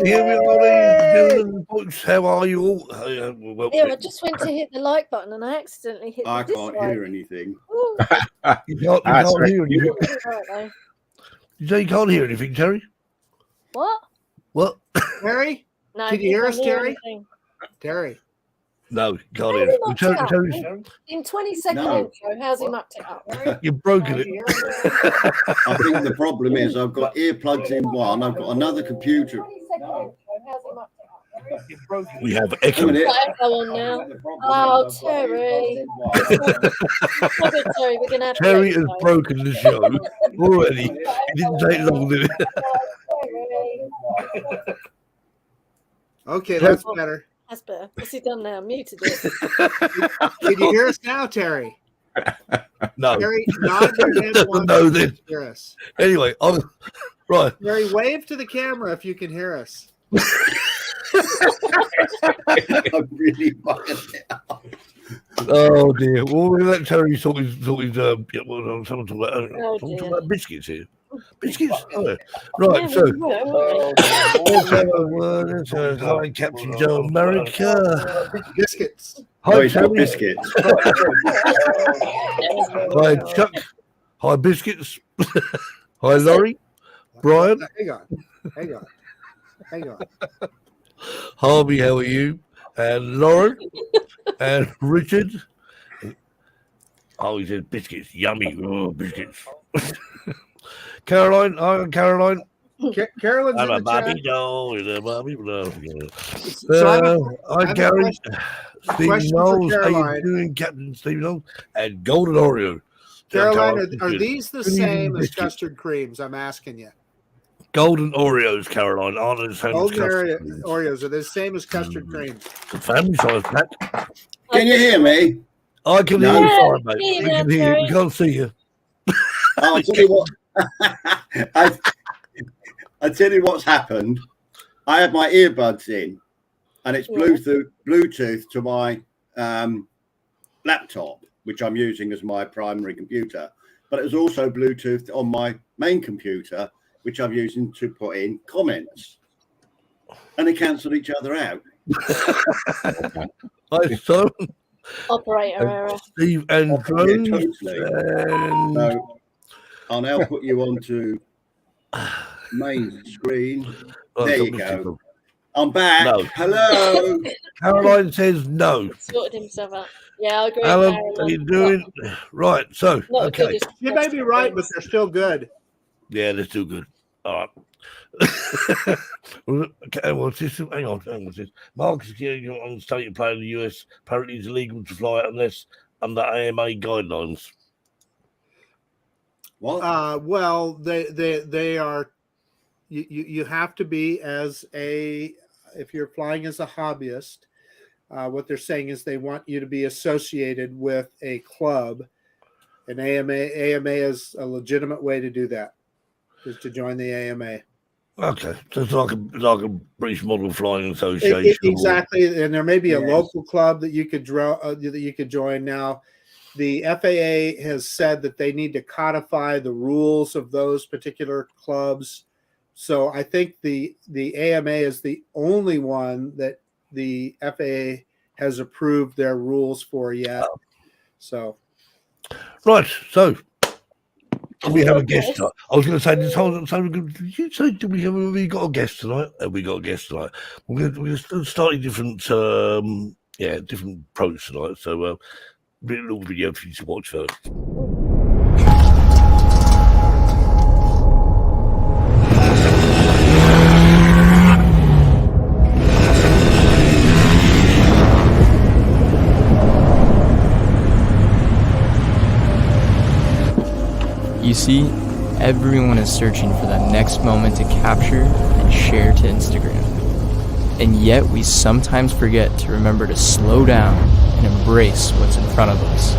here we are, ladies and gentlemen. Folks, how are you all? Well, Yeah, I just went to hit the like button and I accidentally hit I the can't dislike. hear anything. Ooh. you can't hear anything. Right, though. You say you can't hear anything, Terry? What? What? Terry? No, Can you hear us, can't hear Terry? anything. Terry. No, you can't How's hear he it. mucked Terry, it up? Terry, In 20-second No. intro, how's he mucked it up? you've broken it. I think the problem is I've got earplugs in one. I've got another computer. 20-second intro, how's he mucked it up? We have Hang echo. on a minute. Right, go on now. Oh, Terry. Stop it, Terry. We're going to have to Terry let you has go. broken the show already. It didn't take long, did it? Terry. Okay, that's better. That's better. What's he done now? Muted it. Can you hear us now, Terry? No. Terry, nod your head once No, if you then. can hear us. Anyway, right. Terry, wave to the camera if you can hear us. I'm really fucking it up. Oh dear. Well, we're going to let Terry sort his someone talk about, Oh, someone talk dear. about biscuits here. Biscuits? Oh, right, Yeah, so. we will. Hi, Captain Joe America. Biscuits. Oh, Hi, he's got Terry. biscuits. Hi, Chuck. Hi, Biscuits. Hi, Laurie. Brian. Hang on. Harvey, how are you? And Lauren. And Richard. Oh, he said biscuits. Yummy. Oh, biscuits. Caroline. Hi, Caroline. Carolyn's I'm in a the chat. Bobby doll. And a Bobby doll. So I have Hi, a Gary. Steve question for Knowles. How you Caroline. doing, Captain Steve Knowles? And Golden Oreo. Caroline, are these the Good evening, same as biscuits. custard creams? I'm asking you. Golden Oreos, Caroline, aren't they the same as Golden custard creams? Oreos are they the same as custard creams? The family size pack. Can you hear me? I can No. hear you fine, mate. Yeah, We can hear you. We can't see you. I'll tell you what. I tell you what's happened. I had my earbuds in, and it's Bluetooth to my laptop, which I'm using as my primary computer. But it was also Bluetooth on my main computer, which I'm using to put in comments. And they cancelled each other out. Hi, son. Operator error. Steve and Drones. totally. And So I'll now put you onto main screen. Oh, There it's you not go. visible. I'm back. No. Hello. Caroline says no. Sorted himself out. Yeah, I agree. Alan, Caroline. how you doing? Right, so, Not okay. good as You may be right, but they're still good. Yeah, they're still good. All right. Okay, what's this? Hang on, what's this? Marcus King on state play in the US. Apparently, it's illegal to fly unless under AMA guidelines. What? Well, they are. You have to be if you're flying as a hobbyist. What they're saying is they want you to be associated with a club, and AMA is a legitimate way to do that, is to join the AMA. Okay, so it's like a British Model Flying Association. Exactly, and there may be a Yes. local club that you could join. Now, the FAA has said that they need to codify the rules of those particular clubs. So I think the AMA is the only one that the FAA has approved their rules for yet. So, Right, so we have a guest tonight. I was going to say this whole time. Did you say we got a guest tonight? We got a guest tonight. We're going to start a different, different approach tonight. So, a little video for you to watch first. You see, everyone is searching for that next moment to capture and share to Instagram. And yet we sometimes forget to remember to slow down and embrace what's in front of us.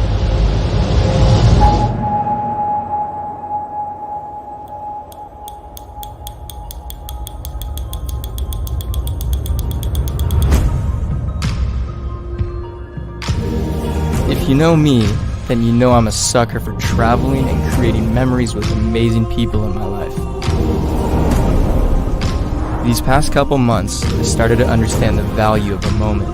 If you know me, then you know I'm a sucker for traveling and creating memories with amazing people in my life. These past couple months, I started to understand the value of a moment.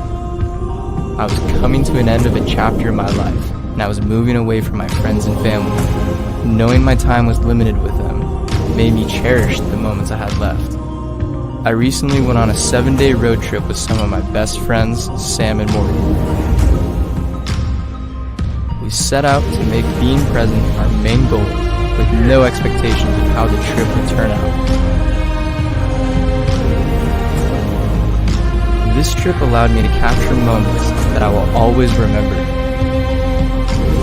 I was coming to an end of a chapter in my life, and I was moving away from my friends and family. Knowing my time was limited with them made me cherish the moments I had left. I recently went on a 7-day road trip with some of my best friends, Sam and Morgan. We set out to make being present our main goal, with no expectations of how the trip would turn out. This trip allowed me to capture moments that I will always remember.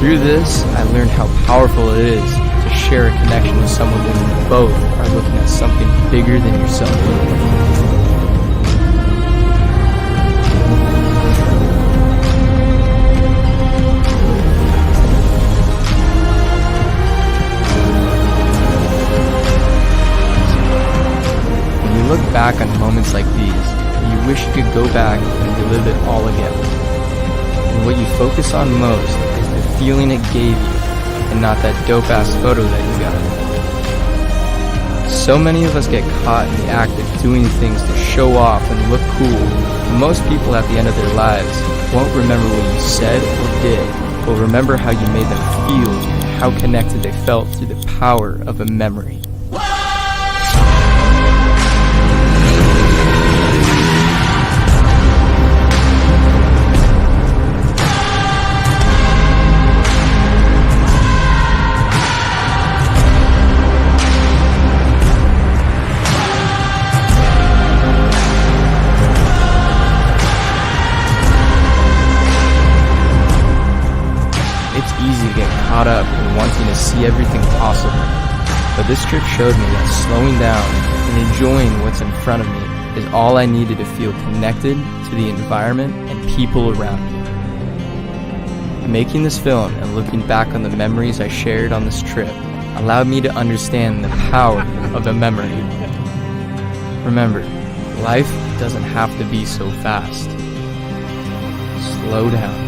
Through this, I learned how powerful it is to share a connection with someone when you both are looking at something bigger than yourself. When you look back on moments like these, you wish you could go back and relive it all again. And what you focus on most is the feeling it gave you, and not that dope-ass photo that you got. So many of us get caught in the act of doing things to show off and look cool. Most people at the end of their lives won't remember what you said or did, but remember how you made them feel and how connected they felt through the power of a memory. Caught up in wanting to see everything possible, but this trip showed me that slowing down and enjoying what's in front of me is all I needed to feel connected to the environment and people around me. Making this film and looking back on the memories I shared on this trip allowed me to understand the power of a memory. Remember, life doesn't have to be so fast. Slow down.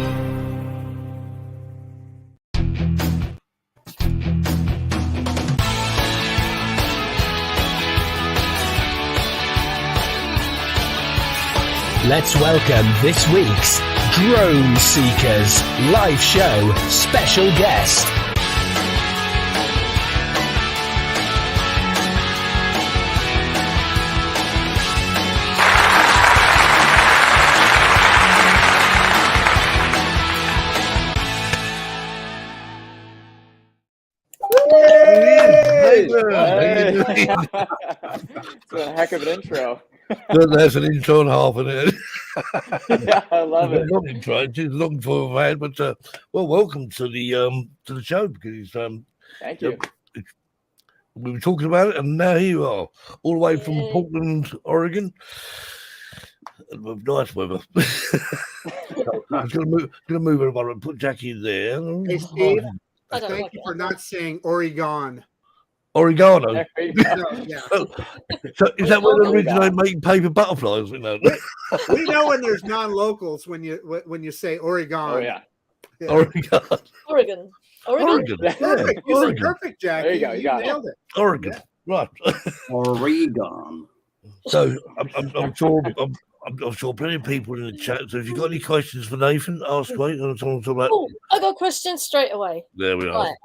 Let's welcome this week's Drone Seekers live show special guest. It's a heck of an intro. There's an intro and a half in it. Yeah, I love it. Long intro. It's long for a man, but well, welcome to the show because Thank you. we were talking about it, and now here you are, all the way from Portland, Oregon, with nice weather. I'm gonna move everybody and put Jackie in there. Hey, Steve, I don't thank like you it. for not saying Oregon. Oregano. There you go. No, yeah. So is that where they originate making paper butterflies? You know? We know when there's non-locals when you say Oregon. Oh yeah. Oregon. Oregon. Oregon. Perfect. Yeah, You said Oregon. perfect, Jackie. There you go. You got it. nailed it. Oregon. Right. Oregon. So I'm sure I'm sure plenty of people in the chat. So if you've got any questions for Nathan, ask away. And talk about. Oh, I got a question straight away. There we are. Right.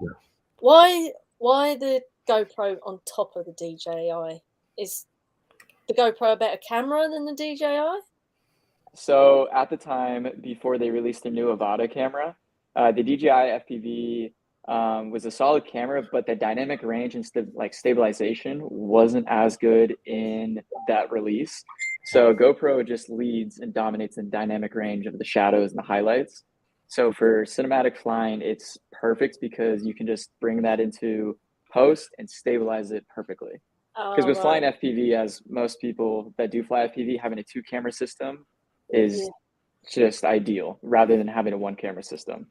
Why the GoPro on top of the DJI? Is the GoPro a better camera than the DJI? So at the time, before they released the new Avata camera, the DJI FPV was a solid camera, but the dynamic range and stabilization wasn't as good in that release. So GoPro just leads and dominates in dynamic range of the shadows and the highlights. So for cinematic flying, it's perfect because you can just bring that into post and stabilize it perfectly. Because with flying FPV, as most people that do fly FPV, having a 2-camera system is just ideal rather than having a 1-camera system.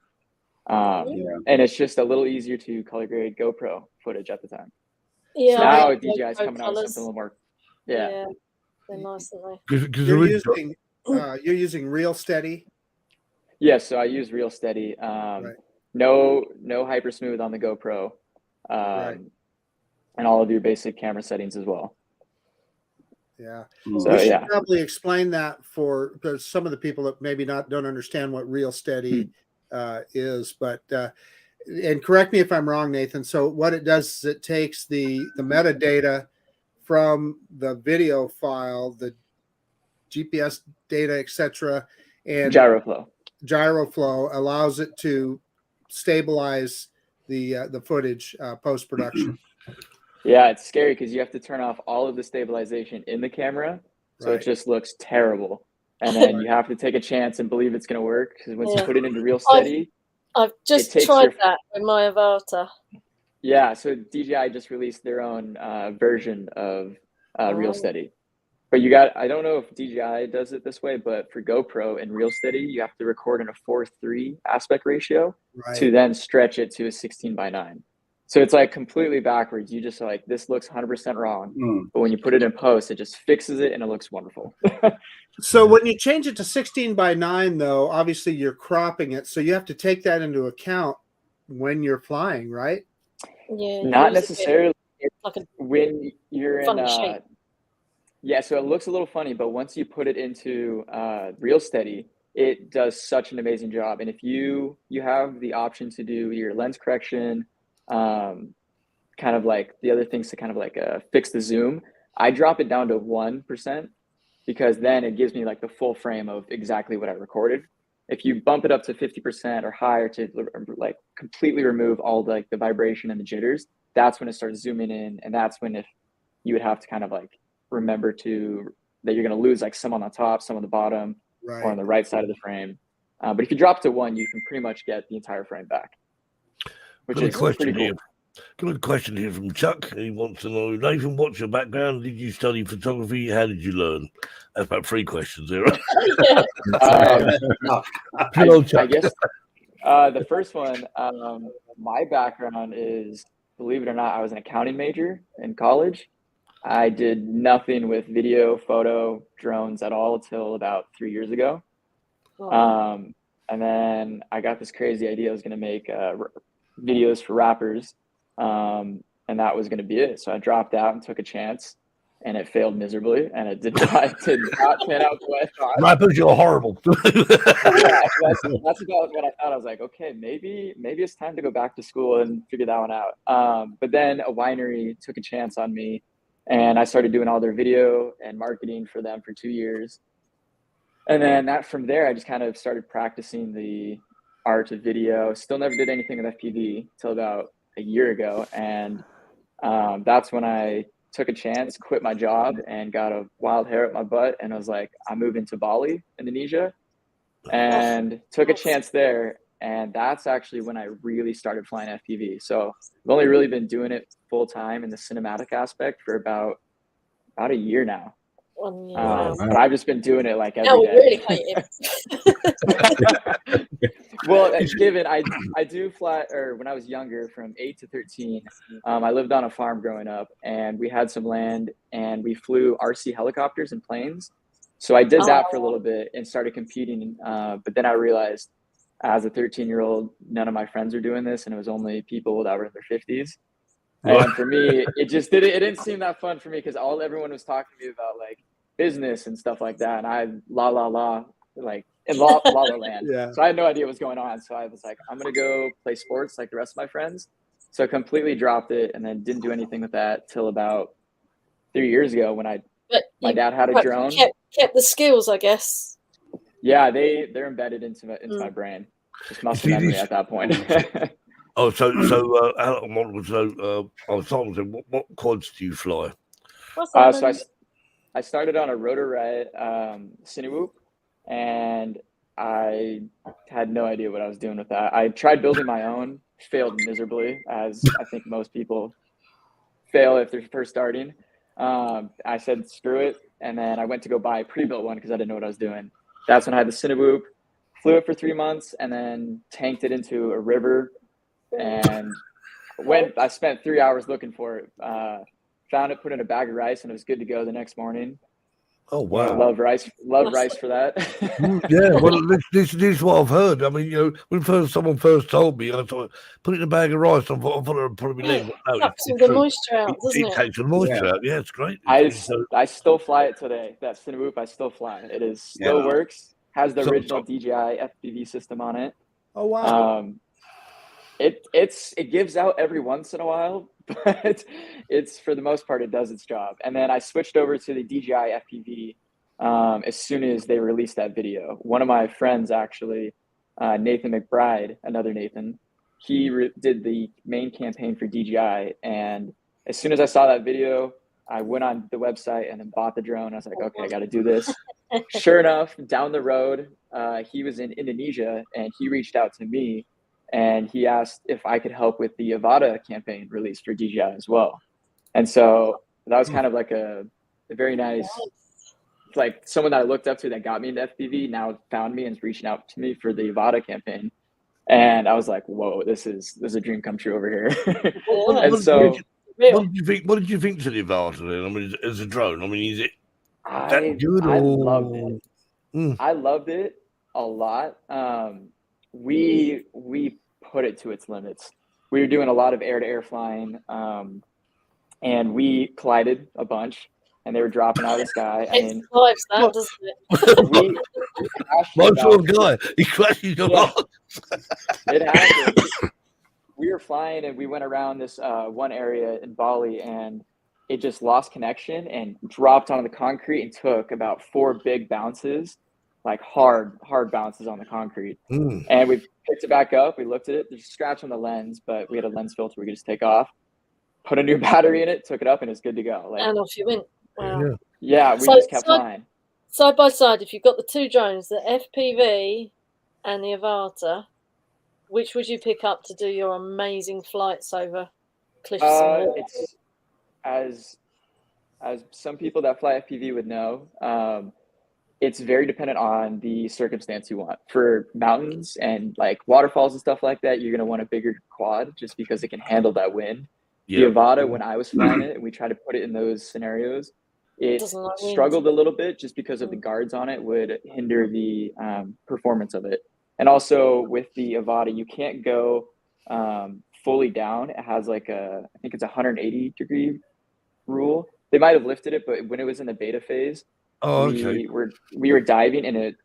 And it's just a little easier to color grade GoPro footage at the time. Yeah. So now like DJI is GoPro coming out with colours. something a little more. Yeah. They're nice, aren't Because You're using Real Steady. Yes, so I use Real Steady. No hyper smooth on the GoPro, and all of your basic camera settings as well. Yeah. Mm. So We should yeah. probably explain that for some of the people that maybe don't understand what Real Steady is, but and correct me if I'm wrong, Nathan. So what it does is it takes the metadata from the video file, the GPS data, etc., and Gyroflow. allows it to stabilize the footage post production. Yeah, it's scary because you have to turn off all of the stabilization in the camera, so Right. it just looks terrible. And then you have to take a chance and believe it's going to work, because once you put it into Real Steady, I've just takes tried your- that with my Avata. yeah. So DJI just released their own version of Real Steady. But I don't know if DJI does it this way, but for GoPro and Real Steady, you have to record in a 4:3 aspect ratio to then stretch it to a 16:9. So it's like completely backwards. You just like, this looks 100% wrong. But when you put it in post, it just fixes it and it looks wonderful. So when you change it to 16:9, though, obviously you're cropping it. So you have to take that into account when you're flying, right? Yeah. Not necessarily. Like when you're in shape. yeah, so it looks a little funny, but once you put it into Real Steady, it does such an amazing job. And if you have the option to do your lens correction, kind of like the other things to kind of like fix the zoom, I drop it down to 1%, because then it gives me like the full frame of exactly what I recorded. If you bump it up to 50% or higher to like completely remove all like the vibration and the jitters, that's when it starts zooming in. And that's when if you would have to kind of like remember that you're going to lose like some on the top, some on the bottom, or on the right side of the frame. But if you drop to 1, you can pretty much get the entire frame back, which is pretty cool. Good question here from Chuck. He wants to know, Nathan, what's your background? Did you study photography? How did you learn? That's about 3 questions there. I guess the first one, my background is, believe it or not, I was an accounting major in college. I did nothing with video, photo, drones at all until about 3 years ago. And then I got this crazy idea I was going to make videos for rappers. And that was going to be it. So I dropped out and took a chance, and it failed miserably, and it did not pan out the way I thought. Rappers, you're horrible. Yeah, that's about what I thought. I was like, okay, maybe it's time to go back to school and figure that one out. But then a winery took a chance on me, and I started doing all their video and marketing for them for 2 years. And then from there, I just kind of started practicing the art of video. Still never did anything with FPV till about a year ago. And that's when I took a chance, quit my job, and got a wild hair up my butt. And I was like, I'm moving to Bali, Indonesia, and took a chance there. And that's actually when I really started flying FPV. So I've only really been doing it full time in the cinematic aspect for about a year now. But I've just been doing it like every day. Really hate it. Well, given I do fly, or when I was younger, from 8 to 13, I lived on a farm growing up, and we had some land, and we flew RC helicopters and planes. So I did that for a little bit and started competing. But then I realized, as a 13-year-old, none of my friends were doing this, and it was only people that were in their 50s. And for me, it didn't seem that fun for me, because everyone was talking to me about like business and stuff like that, and I like in la la land. So I had no idea what was going on. So I was like, I'm gonna go play sports like the rest of my friends. So I completely dropped it, and then didn't do anything with that till about 3 years ago when my dad had a drone. Kept the skills, I guess. Yeah, they're embedded into my brain. Just muscle memory at that point. Oh, so what quads do you fly? So I started on a rotor right Cinewoop, and I had no idea what I was doing with that. I tried building my own, failed miserably, as I think most people fail if they're first starting. I said, screw it. And then I went to go buy a pre-built one because I didn't know what I was doing. That's when I had the Cinewoop, flew it for 3 months, and then tanked it into a river. And I spent 3 hours looking for it. Found it, put in a bag of rice, and it was good to go the next morning. Oh wow! Love rice for that. Yeah, well, this is what I've heard. I mean, when someone first told me, I thought put it in a bag of rice. I thought it'd probably be leg. No, Sucks all it's the true. moisture out, doesn't It it? takes the moisture out. Yeah, it's great. I still fly it today. That Cinemoop, I still fly it. It still works. Has the original DJI FPV system on it. Oh wow! It gives out every once in a while, but it's for the most part it does its job. And then I switched over to the DJI FPV as soon as they released that video. One of my friends actually, Nathan McBride, another Nathan, he did the main campaign for DJI, and as soon as I saw that video, I went on the website and then bought the drone. I was like, okay, I got to do this. Sure enough, down the road, he was in Indonesia and he reached out to me and he asked if I could help with the Avata campaign release for DJI as well. And so that was kind of like a very nice, like someone that I looked up to that got me into FPV now found me and is reaching out to me for the Avata campaign. And I was like, whoa, this is a dream come true over here. And so what did you think to the Avata then? I mean, as a drone, I mean, is it that good? I loved it. I loved it a lot. We put it to its limits. We were doing a lot of air-to-air flying, and we collided a bunch, and they were dropping out of the sky. I mean, doesn't it? My sort of guy, he crashes a lot. It happened. We were flying, and we went around this one area in Bali, and it just lost connection and dropped onto the concrete and took about 4 big bounces, like hard bounces on the concrete. And we picked it back up. We looked at it. There's a scratch on the lens, but we had a lens filter we could just take off, put a new battery in it, took it up, and it's good to go. Like, and off you went. Wow. Yeah, we just kept flying. Side by side, if you've got the 2 drones, the FPV and the Avata, which would you pick up to do your amazing flights over cliffs and water? It's as some people that fly FPV would know, it's very dependent on the circumstance you want. For mountains and like waterfalls and stuff like that, you're going to want a bigger quad just because it can handle that wind. Yeah. The Avata, when I was flying it and we tried to put it in those scenarios, it struggled a little bit just because of the guards on it would hinder the performance of it. And also with the Avata, you can't go fully down. It has like I think it's a 180 degree rule. They might have lifted it, but when it was in the beta phase, we were diving and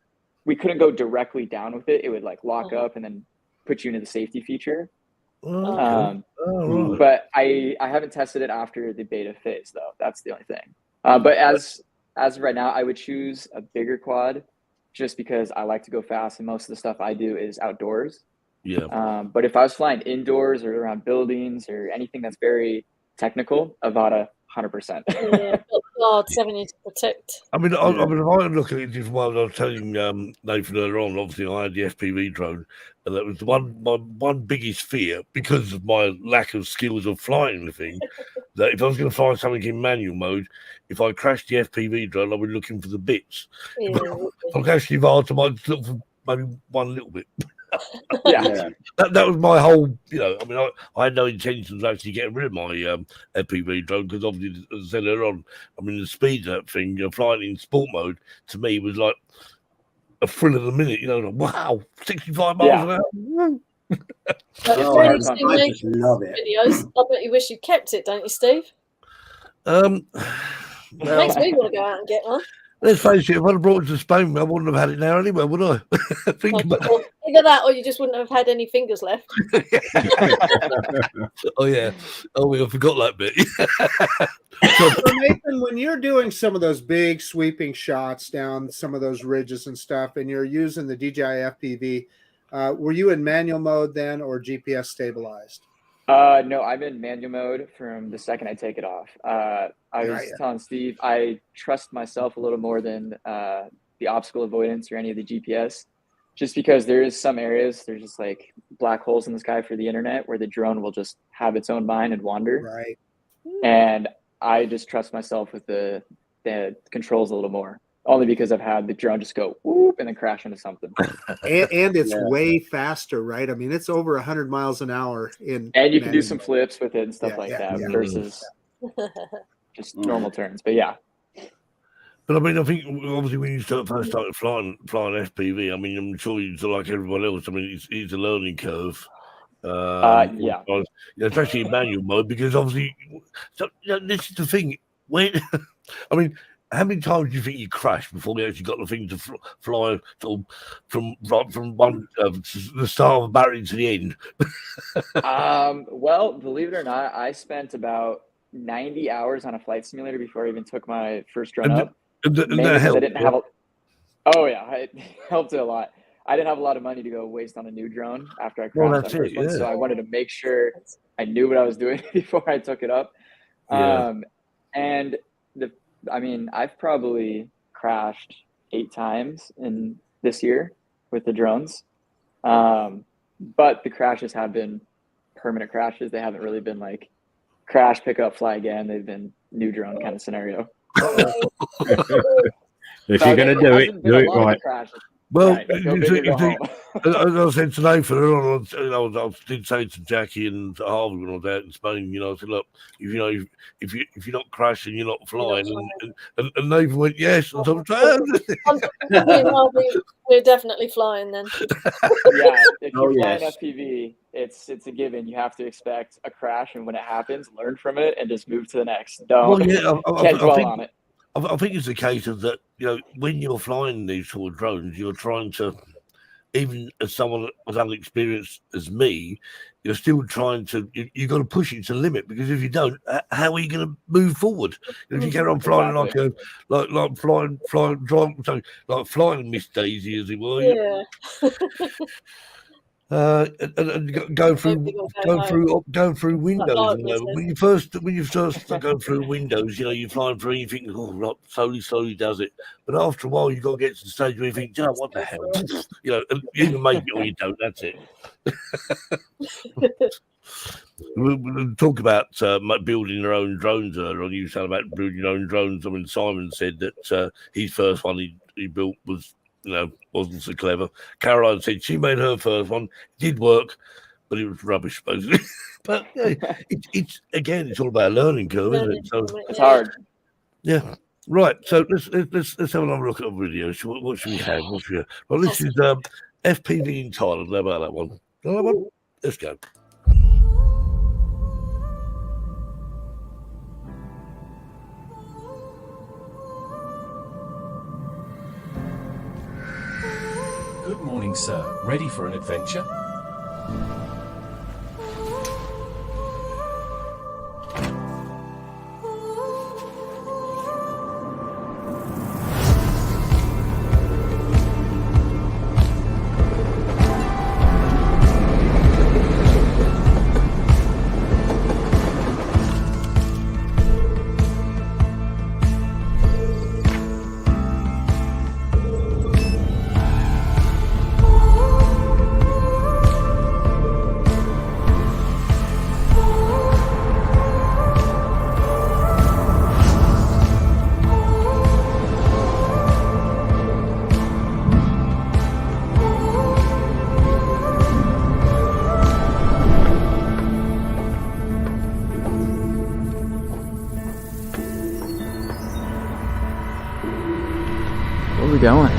we couldn't go directly down with it. It would like lock up and then put you into the safety feature. Right. But I haven't tested it after the beta phase though. That's the only thing. But as of right now, I would choose a bigger quad just because I like to go fast and most of the stuff I do is outdoors. Yeah. But if I was flying indoors or around buildings or anything that's very technical, Avata 100%. Yeah, guards having you to protect. I mean, if I look at it just while I was telling Nathan earlier on, obviously I had the FPV drone, and that was my one biggest fear because of my lack of skills of flying the thing. That if I was going to fly something in manual mode, if I crashed the FPV drone, I would be looking for the bits. Yeah, if I crashed the Avata, I might look for maybe one little bit. Yeah. That was my whole, I mean, I had no intentions of actually getting rid of my FPV drone because obviously, as I said earlier on, I mean, the speed of that thing, flying in sport mode, to me was like a thrill of the minute, like, wow, 65 miles an hour. I just love it. Videos. I bet you wish you kept it, don't you, Steve? Well, makes me want to go out and get one. Let's face it, if I'd have brought it to Spain, I wouldn't have had it now anyway, would I? Think about it. Either that or you just wouldn't have had any fingers left. Oh, yeah. Oh, I forgot that bit. So, Nathan, when you're doing some of those big sweeping shots down some of those ridges and stuff, and you're using the DJI FPV, were you in manual mode then or GPS stabilized? No, I'm in manual mode from the second I take it off. I was telling Steve, I trust myself a little more than the obstacle avoidance or any of the GPS, just because there is some areas, there's just like black holes in the sky for the internet where the drone will just have its own mind and wander. Right. And I just trust myself with the controls a little more. Only because I've had the drone just go whoop and then crash into something. And it's way faster, right? I mean, it's over 100 miles an hour and you can do some flips with it and stuff like that versus just normal turns. But yeah. But I mean, I think obviously when you first started flying FPV, I mean, I'm sure you're like everyone else. I mean, it's a learning curve. Yeah. Especially in manual mode, because obviously, this is the thing. When I mean, how many times do you think you crashed before you actually got the thing to fly from one the start of the battery to the end? Well, believe it or not, I spent about 90 hours on a flight simulator before I even took my first drone up. And Mainly that 'cause I helped. didn't have a. Oh yeah, it helped it a lot. I didn't have a lot of money to go waste on a new drone after I crashed that's that first it, one, yeah. so I wanted to make sure I knew what I was doing before I took it up. Yeah. And I mean, I've probably crashed 8 times in this year with the drones, but the crashes have been permanent crashes. They haven't really been like crash, pick up, fly again. They've been new drone kind of scenario. If you're going to do it, do it right. Well, Right, go big or go home. as I said to Nathan, I did say to Jackie and to Harvey when I was out in Spain, I said, look, if you're not crashing, you're not flying. And Nathan went, yes. And so we're definitely flying then. Yeah, if you're flying yes. FPV, it's a given. You have to expect a crash, and when it happens, learn from it and just move to the next. Don't can't dwell on it. I think it's a case of that, when you're flying these sort of drones, you're trying to, even as someone as unexperienced as me, you're still trying to, you've got to push it to the limit, because if you don't, how are you going to move forward? If you carry on flying like flying Miss Daisy, as it were. Yeah. And go through windows. When you first go through windows, you're flying through and you think, oh, right, slowly does it. But after a while, you've got to get to the stage where you think, what the hell? And you either make it or you don't. That's it. We'll talk about building your own drones earlier on. You said about building your own drones. I mean, Simon said that his first one he built was, wasn't so clever. Caroline said she made her first one, did work, but it was rubbish, supposedly. But it's all about a learning curve, isn't it? So it's hard. Yeah. Right. So let's have another look at a video. So what should we have? Well, this is FPV in Thailand. How about that one? Let's go. Good morning, sir. Ready for an adventure? Where are we going?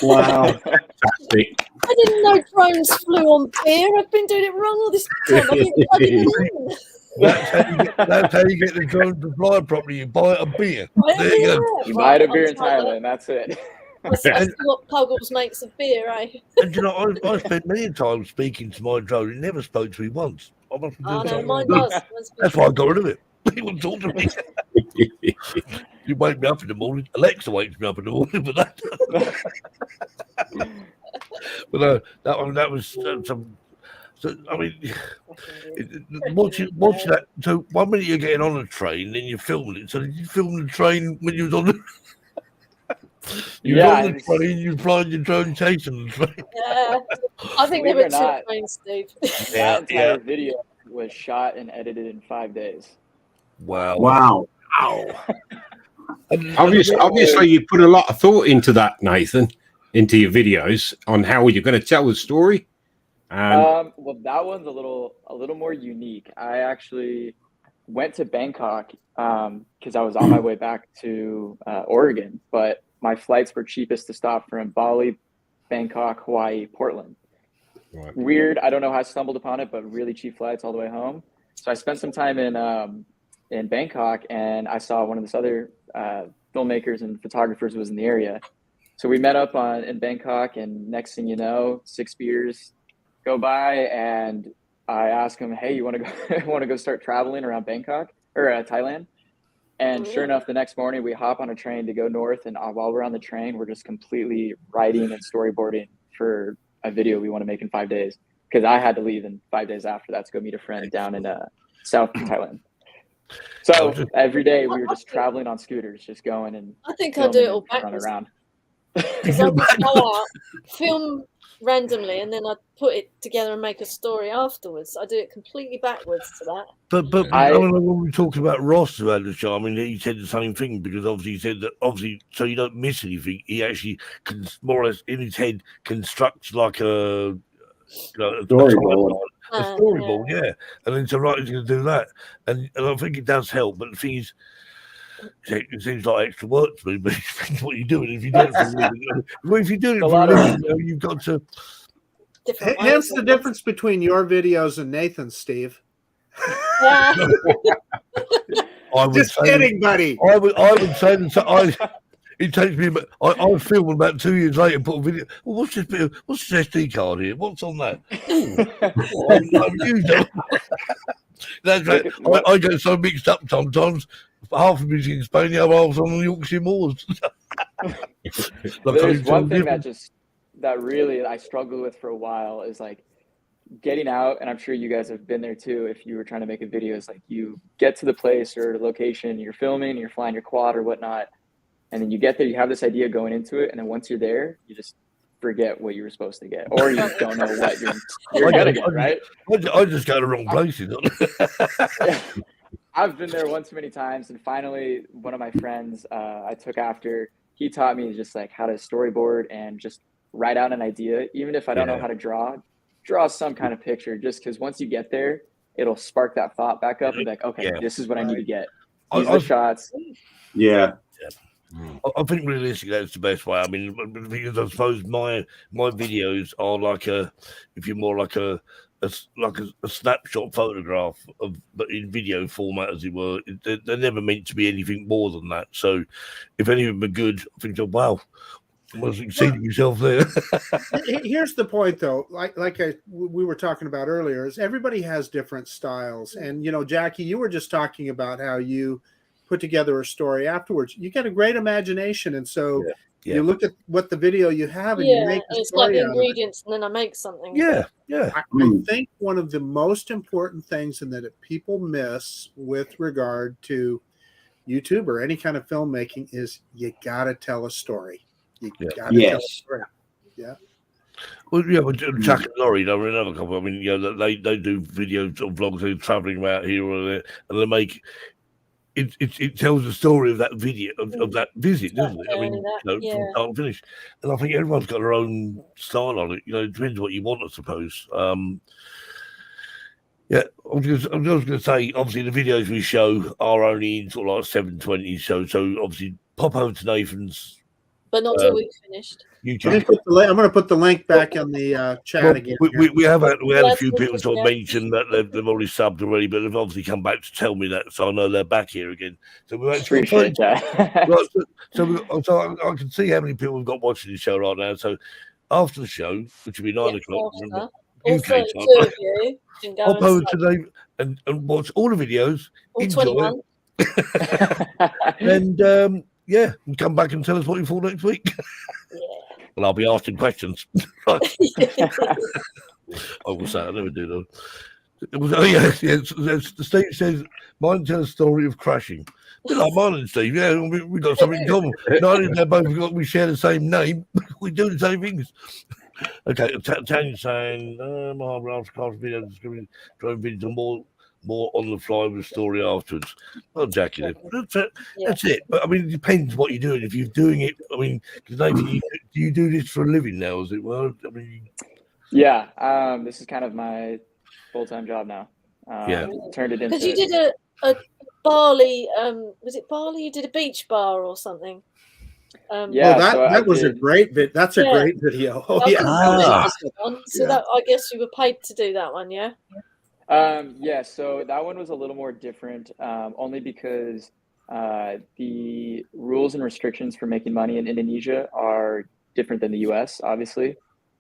Wow. Fantastic. I didn't know drones flew on beer. I've been doing it wrong all this time. I didn't plug it in. That's how you get the drone to fly properly. You buy a beer. Well, There you go. yeah, You buy a right, beer I'll in try that. Thailand. That's it. I see what Puggles makes of beer, eh? And you know, I spent many times speaking to my drone. It never spoke to me once. I must be Oh, doing no, something mine wrong. does. That's why I got rid of it. He wouldn't talk to me. You wake me up in the morning. Alexa wakes me up in the morning, but that. But that was some. So I mean, watching that. So 1 minute you're getting on a train, then you're filming it. So did you film the train when you was on the? You was on the train. You flying your drone chasing the train. Yeah, I think there Believe were it or two not, trains, Steve. That entire video was shot and edited in 5 days. Wow. Obviously, you put a lot of thought into that, Nathan, into your videos on how you're going to tell the story. Well, that one's a little more unique. I actually went to Bangkok because I was on my way back to Oregon, but my flights were cheapest to stop from Bali, Bangkok, Hawaii, Portland. Right. Weird. I don't know how I stumbled upon it, but really cheap flights all the way home. So I spent some time in Bangkok, and I saw one of this other filmmakers and photographers was in the area. So we met up in Bangkok, and next thing you know, 6 beers go by, and I asked him, "Hey, you want to go start traveling around Bangkok or Thailand?" And sure enough, the next morning we hop on a train to go north, and while we're on the train, we're just completely writing and storyboarding for a video we want to make in 5 days. Because I had to leave in 5 days after that to go meet a friend down in South Thailand. So every day we were just traveling on scooters, just going and I think I'll do it all running backwards. around. Because I'll just go out, film randomly, and then I put it together and make a story afterwards. I do it completely backwards to that. But I don't know when we talked about Ross who had the show. I mean, he said the same thing because obviously he said that so you don't miss anything. He actually can more or less in his head constructs like a Storyboard. A storyboard, yeah. And then so writer's going to do that, and I think it does help. But the thing is, it seems like extra work to me. But it's what you're doing. If you do it for a living, if you do it for a living, you've got to. Hence the difference between your videos and Nathan's, Steve. Just kidding, buddy. I would say that. It takes me. I was filming about 2 years later and put a video. Well, what's this SD card here? What's on that? That's right. I get so mixed up sometimes. Half of it's in Spain, the other half's on the Yorkshire moors. There's one thing that really I struggled with for a while is like getting out, and I'm sure you guys have been there too. If you were trying to make a video, it's like you get to the place or location, you're filming, you're flying your quad or whatnot. And then you get there, you have this idea going into it, and then once you're there, you just forget what you were supposed to get, or you just don't know what you're gonna get, right? I just go to the wrong places. Yeah. I've been there one too many times, and finally, one of my friends I took after, he taught me just like how to storyboard and just write out an idea, even if I don't know how to draw some kind of picture, just because once you get there, it'll spark that thought back up and be like, okay, this is what I need to get. These are the shots. Yeah. I think realistically that's the best way. I mean, because I suppose my videos are like if you're more like a snapshot photograph but in video format, as it were. They're never meant to be anything more than that. So if any of them are good, I think, wow, I was exceeding yourself there. Here's the point, though. We were talking about earlier, is everybody has different styles, and Jackie, you were just talking about how you put together a story afterwards. You get a great imagination, and so you look at what the video you have and you make a it's story like the out ingredients, and then I make something. Yeah. I think one of the most important things and that people miss with regard to YouTube or any kind of filmmaking is you got to tell a story. You got to tell a story. Yeah. Well, yeah, but Chuck and Laurie, they were another couple. I mean, they do videos or vlogs. They're traveling about here or there, and they make. It tells the story of that video of that visit, doesn't it? I mean, from start to finish. And I think everyone's got their own style on it. It depends what you want, I suppose. Yeah, I was just going to say, obviously, the videos we show are only in sort of like 720. So obviously, pop over to Nathan's but not till we've finished. YouTube. I'm going to put the link back on the chat Well, again. we had a few people sort of Yeah. mention that they've already subbed already, but they've obviously come back to tell me that, so I know they're back here again. So we actually Appreciate that. right, so I can see how many people we've got watching the show right now. So after the show, which will be 9 o'clock, After, all UK 32 time, of you can go hop and over sub. today and watch all the videos, All enjoy 21. and yeah, and come back and tell us what you thought next week. Yeah. Well, I'll be asking questions. I will say I never do though. It was, Steve says, mine tells a story of crashing. Bit like mine and Steve, yeah, we got something in common. Not only both we share the same name, we do the same things. Okay, Tanya's saying, my last cast video is going to drove into more on the fly with the story afterwards. Well, Jackie, that's it. But I mean, it depends what you're doing. If you're doing it, I mean, because Nathan, do you do this for a living now? Is it? Well, I mean, yeah, this is kind of my full-time job now. Yeah. Turned it into. Because you did a Bali, was it Bali? You did a beach bar or something. Yeah, that so that was a great That's a Yeah. great video. Oh I yeah. couldn't find Ah. this one, so Yeah. that I guess you were paid to do that one, yeah. Yeah, so that one was a little more different, only because the rules and restrictions for making money in Indonesia are different than the US, obviously.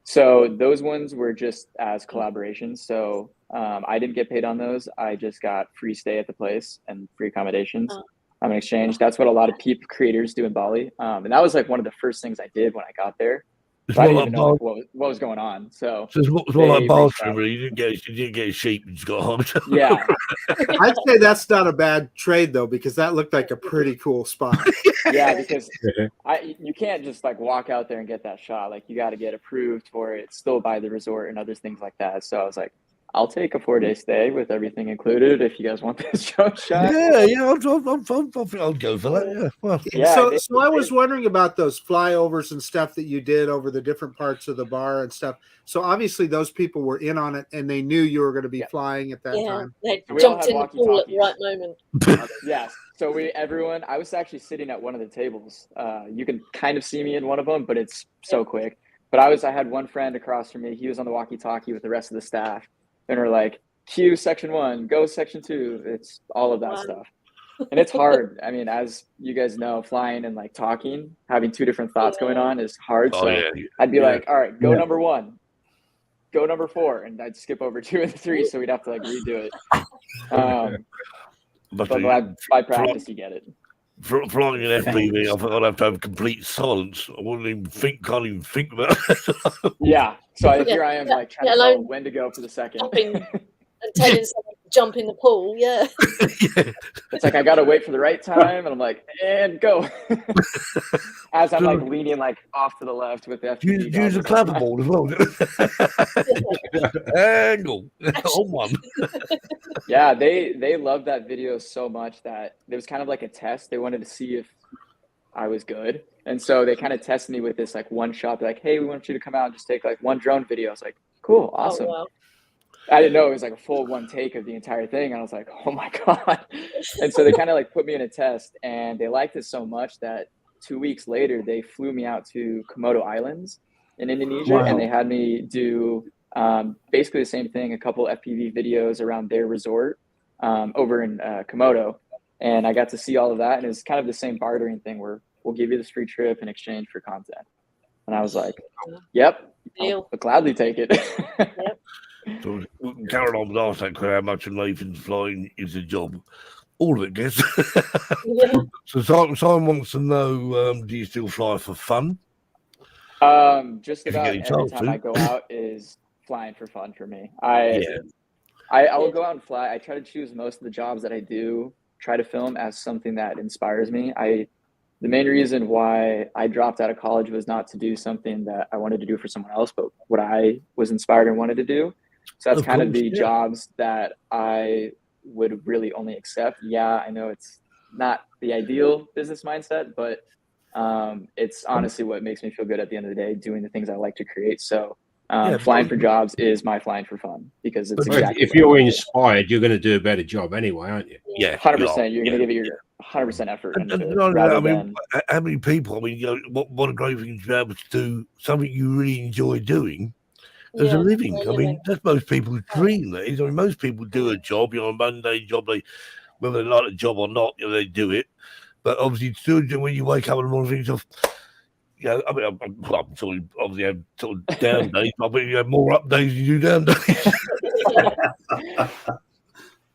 So those ones were just as collaborations. So I didn't get paid on those. I just got free stay at the place and free accommodations in exchange. That's what a lot of creators do in Bali. And that was like one of the first things I did when I got there. it's So I more didn't like even know like, what was going on. So it's more they like reached Bartram, out. really. You didn't get a sheep, you just got hogged. Yeah, I'd say that's not a bad trade though, because that looked like a pretty cool spot. yeah, because you can't just like walk out there and get that shot. Like you got to get approved for it, still by the resort and other things like that. So I was like, I'll take a 4-day stay with everything included if you guys want this show shot. Yeah, I think I'll go for that. Yeah, well, Yeah, so I was wondering about those flyovers and stuff that you did over the different parts of the bar and stuff. So obviously those people were in on it and they knew you were going to be flying at that Yeah, time. they So we all jumped had in the pool at the walkie-talkies. right moment. Yes. So I was actually sitting at one of the tables. You can kind of see me in one of them, but it's so quick. But I had one friend across from me. He was on the walkie-talkie with the rest of the staff, and we're like, "Cue section 1, go section 2." It's all of that Wow. stuff, and it's hard. I mean, as you guys know, flying and like talking, having two different thoughts going on is hard. oh So yeah, I'd be yeah. like, "All right, go Yeah. number 1, go number 4," and I'd skip over 2 and 3, so we'd have to like redo it. But But by practice, you get it. flying an FPV, I thought I'd have to have complete silence. I can't even think about it. Yeah. So Yeah, here I am, yeah, like trying yeah, to tell alone. when to go for the second. Jumping and telling someone to jump in the pool, yeah. Yeah. It's like I gotta wait for the right time, and I'm like, and go. As I'm like leaning like off to the left with the FPV. Use a clapperboard as well. Angle on one. Yeah, they loved that video so much that it was kind of like a test. They wanted to see if I was good, and so they kind of tested me with this like one shot. They're like, "Hey, we want you to come out and just take like one drone video." I was like, "Cool, awesome." Oh, wow. I didn't know it was like a full one take of the entire thing. And I was like, "Oh my God." And so they kind of like put me in a test, and they liked it so much that 2 weeks later, they flew me out to Komodo Islands in Indonesia. Wow. And they had me do basically the same thing, a couple FPV videos around their resort over in Komodo. And I got to see all of that. And it's kind of the same bartering thing where we'll give you this free trip in exchange for content. And I was like, yep, Deal. I'll gladly take it. So Caroline was asked that how much of Nathan's flying is a job. All of it, guess. Yeah. So Simon wants to know, do you still fly for fun? Just If you about get a every chance time to. I go out is flying for fun for me. I will go out and fly. I try to choose most of the jobs that I do, try to film as something that inspires me. The main reason why I dropped out of college was not to do something that I wanted to do for someone else, but what I was inspired and wanted to do. So that's Of kind of course, the yeah. jobs that I would really only accept. Yeah, I know it's not the ideal business mindset, but it's honestly what makes me feel good at the end of the day, doing the things I like to create. So Flying for jobs is my flying for fun because it's exactly if you're inspired, you're going to do a better job anyway, aren't you? Yeah, 100%. You're going to give it your 100% effort into it. I mean, how many people? I mean, you know, what a great thing to be able to do something you really enjoy doing as a living. I mean, that's most people's dream. That is. I mean, most people do a job, you know, a mundane job. Whether they like the job or not, you know, they do it. But obviously, still, when you wake up in the morning, think of, you know, I mean, I'm sort of obviously have sort of down days. I mean, you have more up days than you do down days.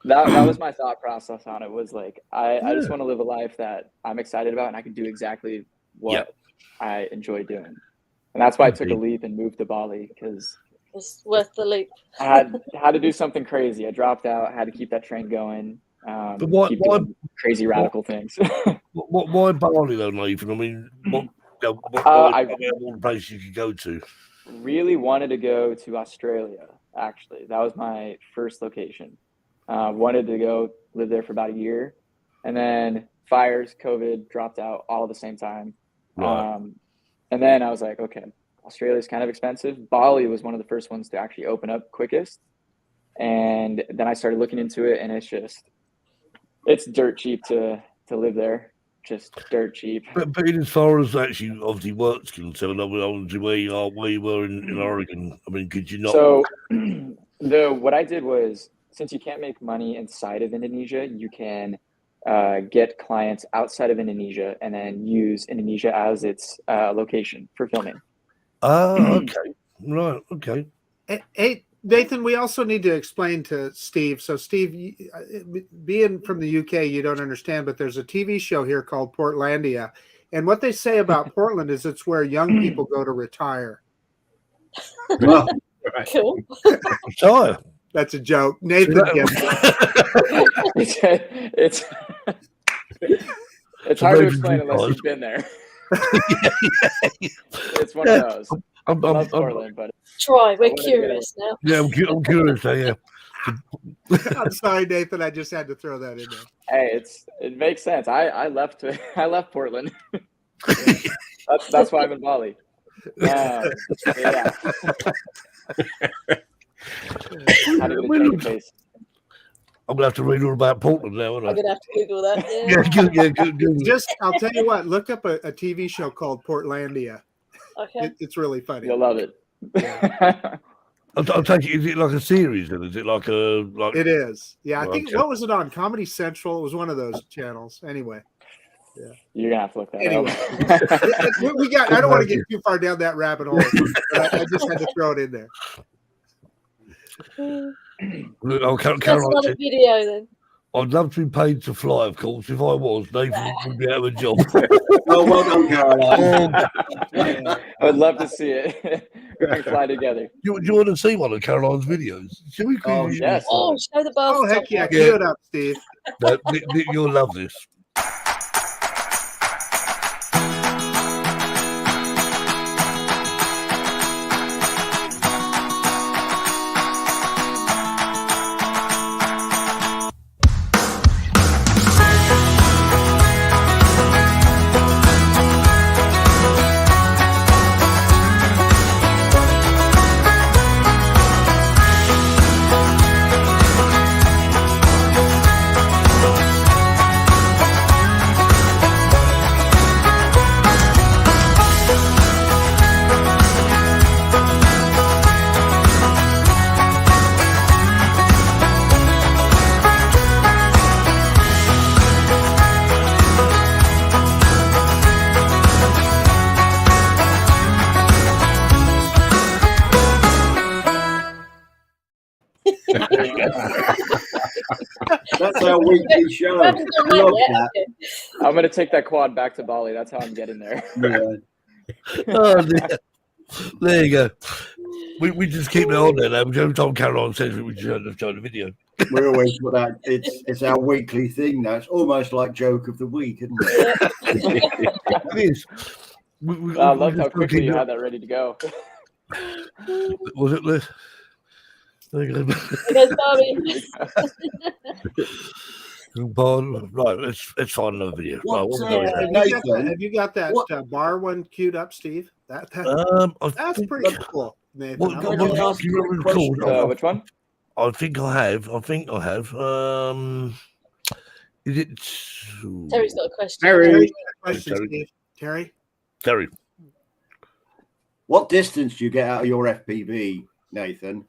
That was my thought process on it. Was like, I just want to live a life that I'm excited about, and I can do exactly what I enjoy doing. And that's why I took a leap and moved to Bali, because it's worth the leap. I had to do something crazy. I dropped out, had to keep that train going. But why crazy radical things? Why Bali though, Nathan? I mean, what places you could go to? Really wanted to go to Australia. Actually, that was my first location. Wanted to go live there for about a year, and then fires, COVID, dropped out all at the same time. Right. And then I was like, okay, Australia's kind of expensive. Bali was one of the first ones to actually open up quickest. And then I started looking into it, and it's dirt cheap to live there. Just dirt cheap. But as far as actually obviously work's concerned, I mean, obviously where you were in Oregon, I mean, could you not? So what I did was, since you can't make money inside of Indonesia, you can get clients outside of Indonesia and then use Indonesia as its location for filming. Okay. Right. Okay. Hey, Nathan, we also need to explain to Steve. So, Steve, being from the UK, you don't understand, but there's a TV show here called Portlandia. And what they say about Portland is it's where young people go to retire. Well, Cool. Retire. That's a joke. Nathan gets it. It's hard to explain unless you've been there. It's one of those. I love Portland, but Try. We're curious now. Yeah, I'm curious. Yeah. I'm sorry, Nathan. I just had to throw that in there. Hey, it makes sense. I left Portland. That's why I'm in Bali. Yeah. I'm gonna have to read all about Portland now, aren't I? I'm gonna have to Google that. Good. Just, I'll tell you what. Look up a TV show called Portlandia. Okay. It's really funny. You'll love it. I'll take it. Is it like a series? Then is it like a like? It is. Yeah, I think. What was it on? Comedy Central. It was one of those channels. Anyway. Yeah. You're gonna have to look that up. we got. I don't want to get too far down that rabbit hole. But I just had to throw it in there. That's not a video then. I'd love to be paid to fly, of course. If I was, Nathan would be out of a job. Oh, well done, Caroline. I would love to see it. We can fly together. Do you want to see one of Caroline's videos? Should we? Yes. Oh, show the bar. Oh, heck yeah. Cue it up, Steve. No, you'll love this. That's our weekly show. I'm going to take that quad back to Bali. That's how I'm getting there. Oh, dear. There you go. We just keep it on there now. Every time Caroline says we just show the video. We always put that. It's our weekly thing now. It's almost like joke of the week, isn't it? It is. I love how quickly you had that ready to go. Was it this? There you go. Right, let's find another video. Have you got that bar one queued up, Steve? That's pretty cool. Nathan? What, I'm what, gonna what, ask do you you a remember question. called? Which one? I think I have. Is it Terry's got a question. Terry's got a question, Terry. Steve. Terry? Terry? What distance do you get out of your FPV, Nathan?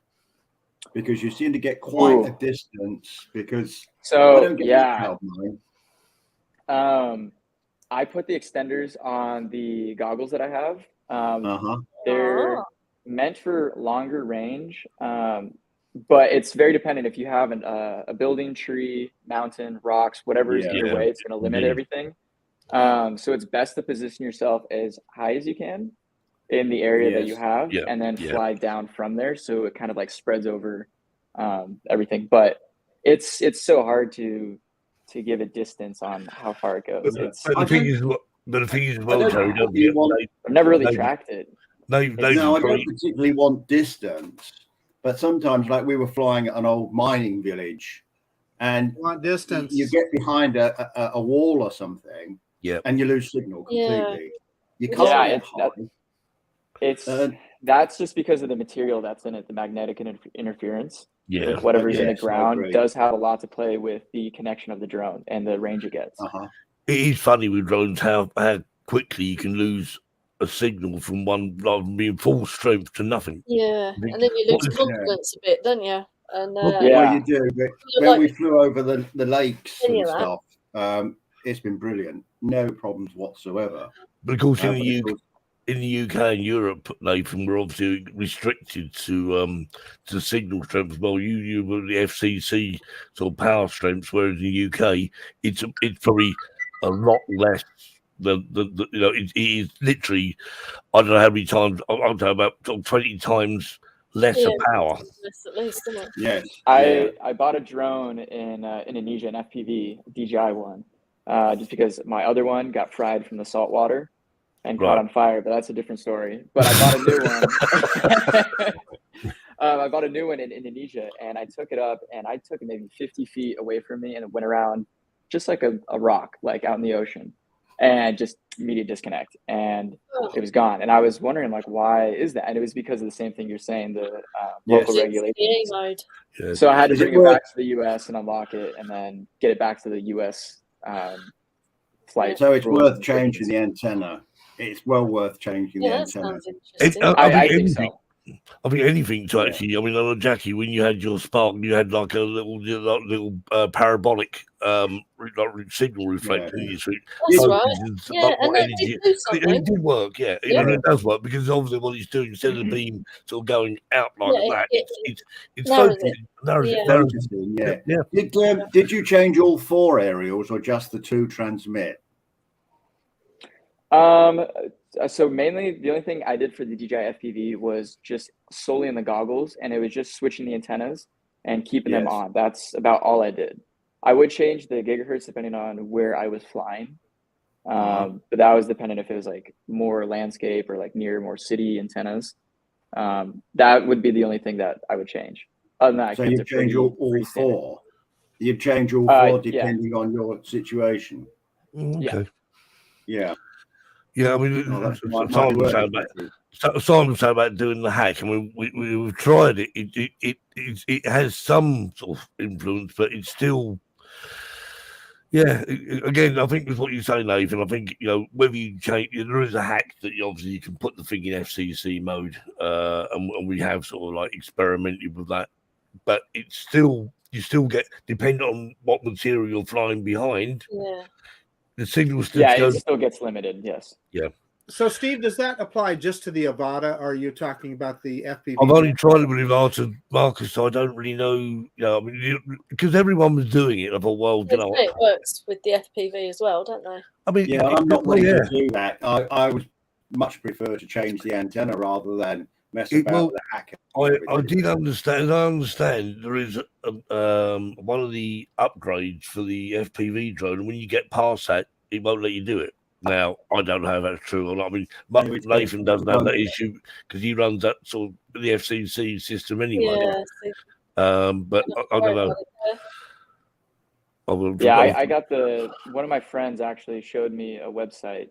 Because you seem to get quite a distance. Because I don't get out of mine. I put the extenders on the goggles that I have. Uh-huh. They're meant for longer range, but it's very dependent. If you have a building, tree, mountain, rocks, whatever is in your way, it's going to limit everything. So it's best to position yourself as high as you can in the area that you have, and then fly down from there. So it kind of like spreads over everything. But it's so hard to give a distance on how far it goes. But the thing is, well, Terry, I've never really tracked it. No, I don't particularly want distance, but sometimes, like we were flying at an old mining village, and want distance. You get behind a wall or something, and you lose signal completely. You can't. That's just because of the material that's in it, the magnetic interference. Yeah, whatever's in the ground does have a lot to play with the connection of the drone and the range it gets. It is funny with drones how quickly you can lose a signal from one being full strength to nothing. Yeah, and then you lose confidence a bit, don't you? And well, you do. But when we flew over the lakes and stuff, it's been brilliant. No problems whatsoever. But of course, in the UK and Europe, Nathan, we're obviously restricted to signal strength as well. You were the FCC sort of power strengths, whereas in the UK, it's probably a lot less. It is literally, I don't know how many times. I don't know, about 20 times less of power. At least, isn't it? Yes. I bought a drone in Indonesia, an FPV DJI one, just because my other one got fried from the salt water and caught on fire, but that's a different story. But I bought a new one. I bought a new one in Indonesia, and I took it up, and I took it maybe 50 feet away from me, and it went around just like a rock, like out in the ocean, and just immediate disconnect, and it was gone. And I was wondering, like, why is that? And it was because of the same thing you're saying, the local regulations. Mode. So I had to bring it back to the US and unlock it, and then get it back to the US flight. So it's worth changing the antenna. It's well worth changing the antenna. I think so. I think anything to actually. I mean, I know, Jackie, when you had your Spark, you had like a little parabolic signal reflector. That's right. Yeah, and that did do something. It did work. Yeah, it does work because obviously what it's doing, instead of the beam sort of going out like that, it's focusing. Yeah. Did you change all 4 aerials or just the 2 transmit? So mainly the only thing I did for the DJI FPV was just solely in the goggles, and it was just switching the antennas and keeping them on. That's about all I did. I would change the gigahertz depending on where I was flying. But that was dependent if it was like more landscape or like near more city antennas. That would be the only thing that I would change. Other than that, so you'd change all 4. You'd change all 4 depending on your situation. Okay. Yeah. Yeah, I mean, Simon was saying about doing the hack. I mean, we've tried it. It has some sort of influence, but it's still, again, I think with what you say, Nathan, I think, whether you change, there is a hack that obviously you can put the thing in FCC mode, and we have sort of like experimented with that, but it's still, you still get, depending on what material you're flying behind. Yeah. The signal still it still gets limited. Yes. Yeah. So, Steve, does that apply just to the Avata, or are you talking about the FPV? I've only tried it with Avata, Marcus, so I don't really know. I mean, because everyone was doing it, I thought, well, it works with the FPV as well, don't they? I mean, I'm not willing to do that. I would much prefer to change the antenna rather than mess about with the hacker. I did understand. I understand there is one of the upgrades for the FPV drone, and when you get past that, it won't let you do it. Now, I don't know how that's true or not. I mean, Nathan doesn't have that issue because he runs that sort of the FCC system anyway. Yeah, but I don't know. I got one of my friends actually showed me a website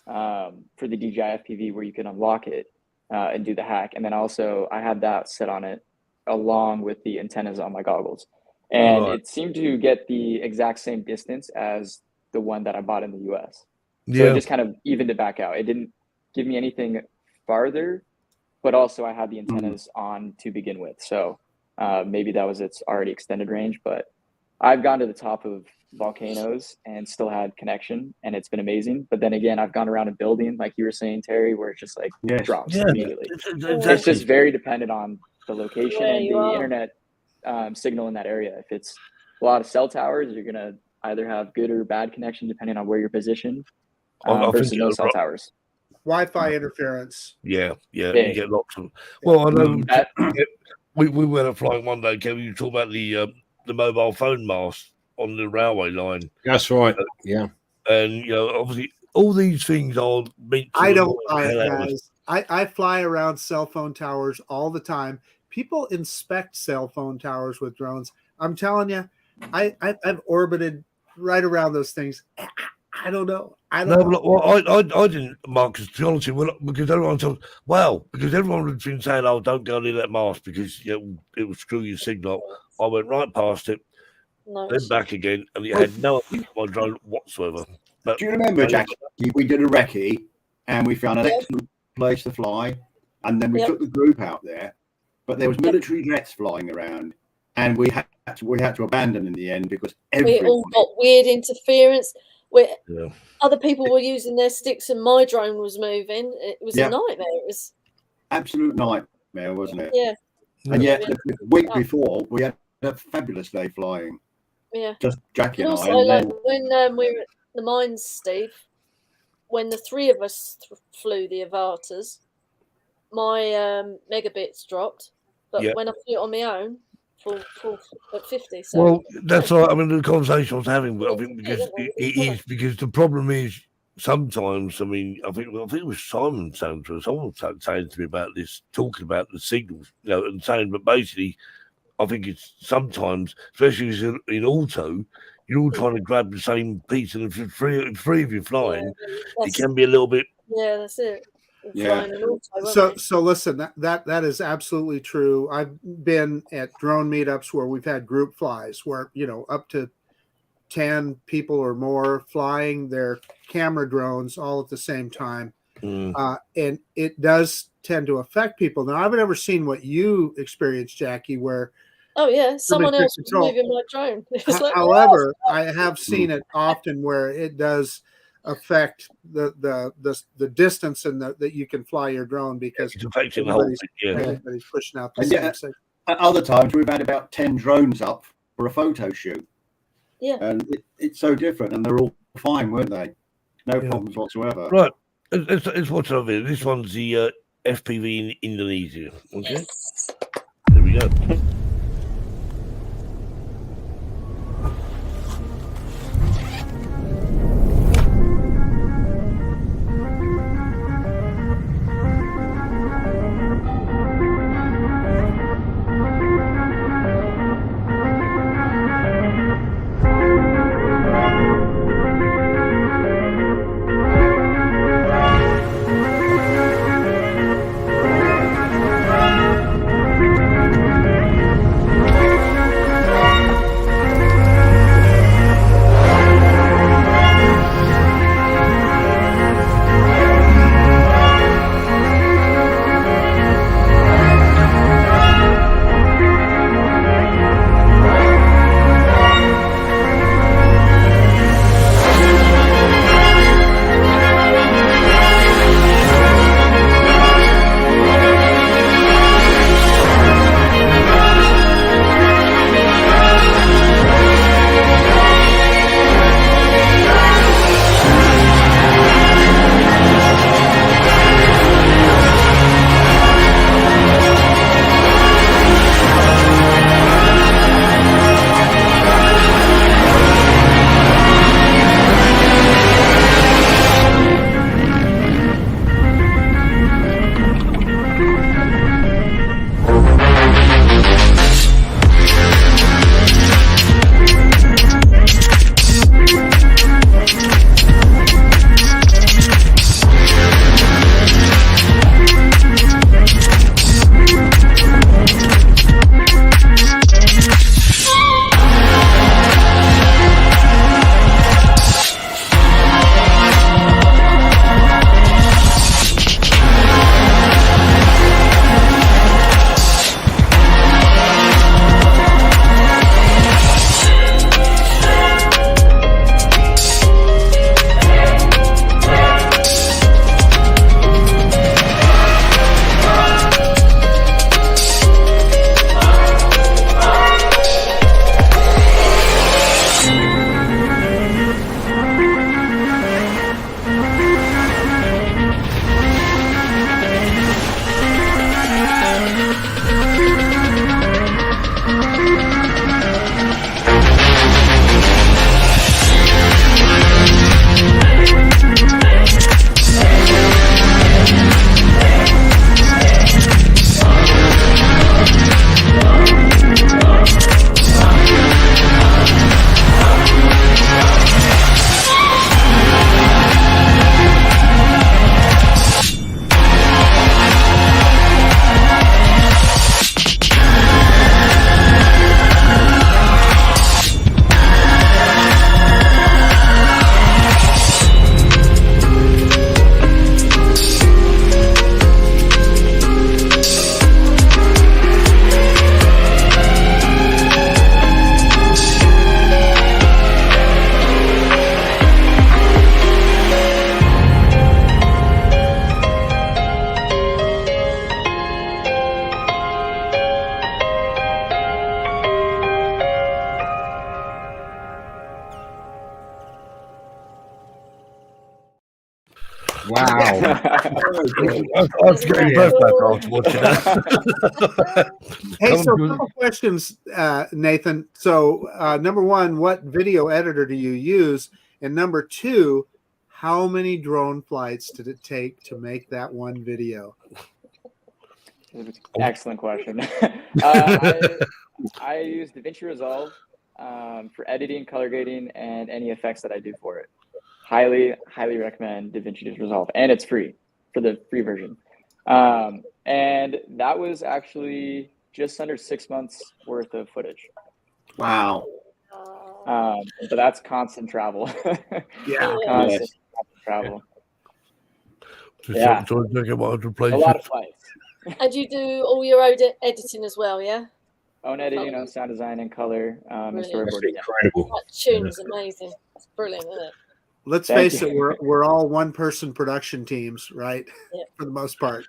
for the DJI FPV where you can unlock it, and do the hack. And then also I had that set on it along with the antennas on my goggles. And it seemed to get the exact same distance as the one that I bought in the US. So it just kind of evened it back out. It didn't give me anything farther, but also I had the antennas on to begin with. So maybe that was its already extended range, but I've gone to the top of volcanoes and still had connection, and it's been amazing. But then again, I've gone around a building, like you were saying, Terry, where it just like drops immediately. It's just very dependent on the location and the internet signal in that area. If it's a lot of cell towers, you're going to either have good or bad connection depending on where you're positioned versus no cell towers. Wi-Fi interference. Yeah, you get lots of. Well, I know we went up flying one day, Kevin. You talk about the mobile phone mast on the railway line. That's right. And obviously, all these things are meant to. I don't buy it, guys. I fly around cell phone towers all the time. People inspect cell phone towers with drones. I'm telling you, I've orbited right around those things. I don't know. I didn't, Marcus, to be honest with you, because everyone told, because everyone had been saying, don't go near that mast because it will screw your signal. I went right past it, then back again, and it had no effect on my drone whatsoever. But, do you remember, Jackie, we did a recce and we found an excellent place to fly, and then we took the group out there, but there was military jets flying around, and we had to abandon in the end because we all got weird interference where other people were using their sticks and my drone was moving. It was a nightmare. It was absolute nightmare, wasn't it? Yeah. And yet the week before we had a fabulous day flying. Yeah. Just Jackie and also, I. And when we were at the mines, Steve, when the three of us flew the Avatars, my megabits dropped. But when I flew it on my own, full at 50. So. Well, that's right. I mean, the conversation I was having, I think, because the problem is sometimes. I mean, I think it was Simon saying to us, someone was saying to me about this, talking about the signals, and saying, but basically, I think it's sometimes, especially in auto, you're all trying to grab the same piece, and if three of you flying, it can be a little bit. Yeah, that's it. So listen, that is absolutely true. I've been at drone meetups where we've had group flies where up to 10 people or more flying their camera drones all at the same time, and it does tend to affect people. Now, I've never seen what you experienced, Jackie, where someone else was moving my drone. However, I have seen it often where it does affect the distance and that you can fly your drone because everybody's pushing out the same thing. At other times we've had about 10 drones up for a photo shoot. Yeah. And it's so different, and they're all fine, weren't they? No problems whatsoever. Right. It's what's over here. This one's the FPV in Indonesia. Okay. Yes. There we go. I have to get my breath back after watching that. Hey, so a couple questions, Nathan. So, number one, what video editor do you use? And number two, how many drone flights did it take to make that one video? Excellent question. I use DaVinci Resolve for editing, color grading, and any effects that I do for it. Highly recommend DaVinci Resolve, and it's free for the free version. And that was actually just under 6 months worth of footage. Wow. But that's constant travel. Yeah. Constant travel. Yeah. A lot of flights. And you do all your own editing as well, yeah? Own editing, own sound design and color, and storyboarding. Incredible. That tune is amazing. It's brilliant, isn't it? Let's face it, we're all one-person production teams, right? Yeah. For the most part.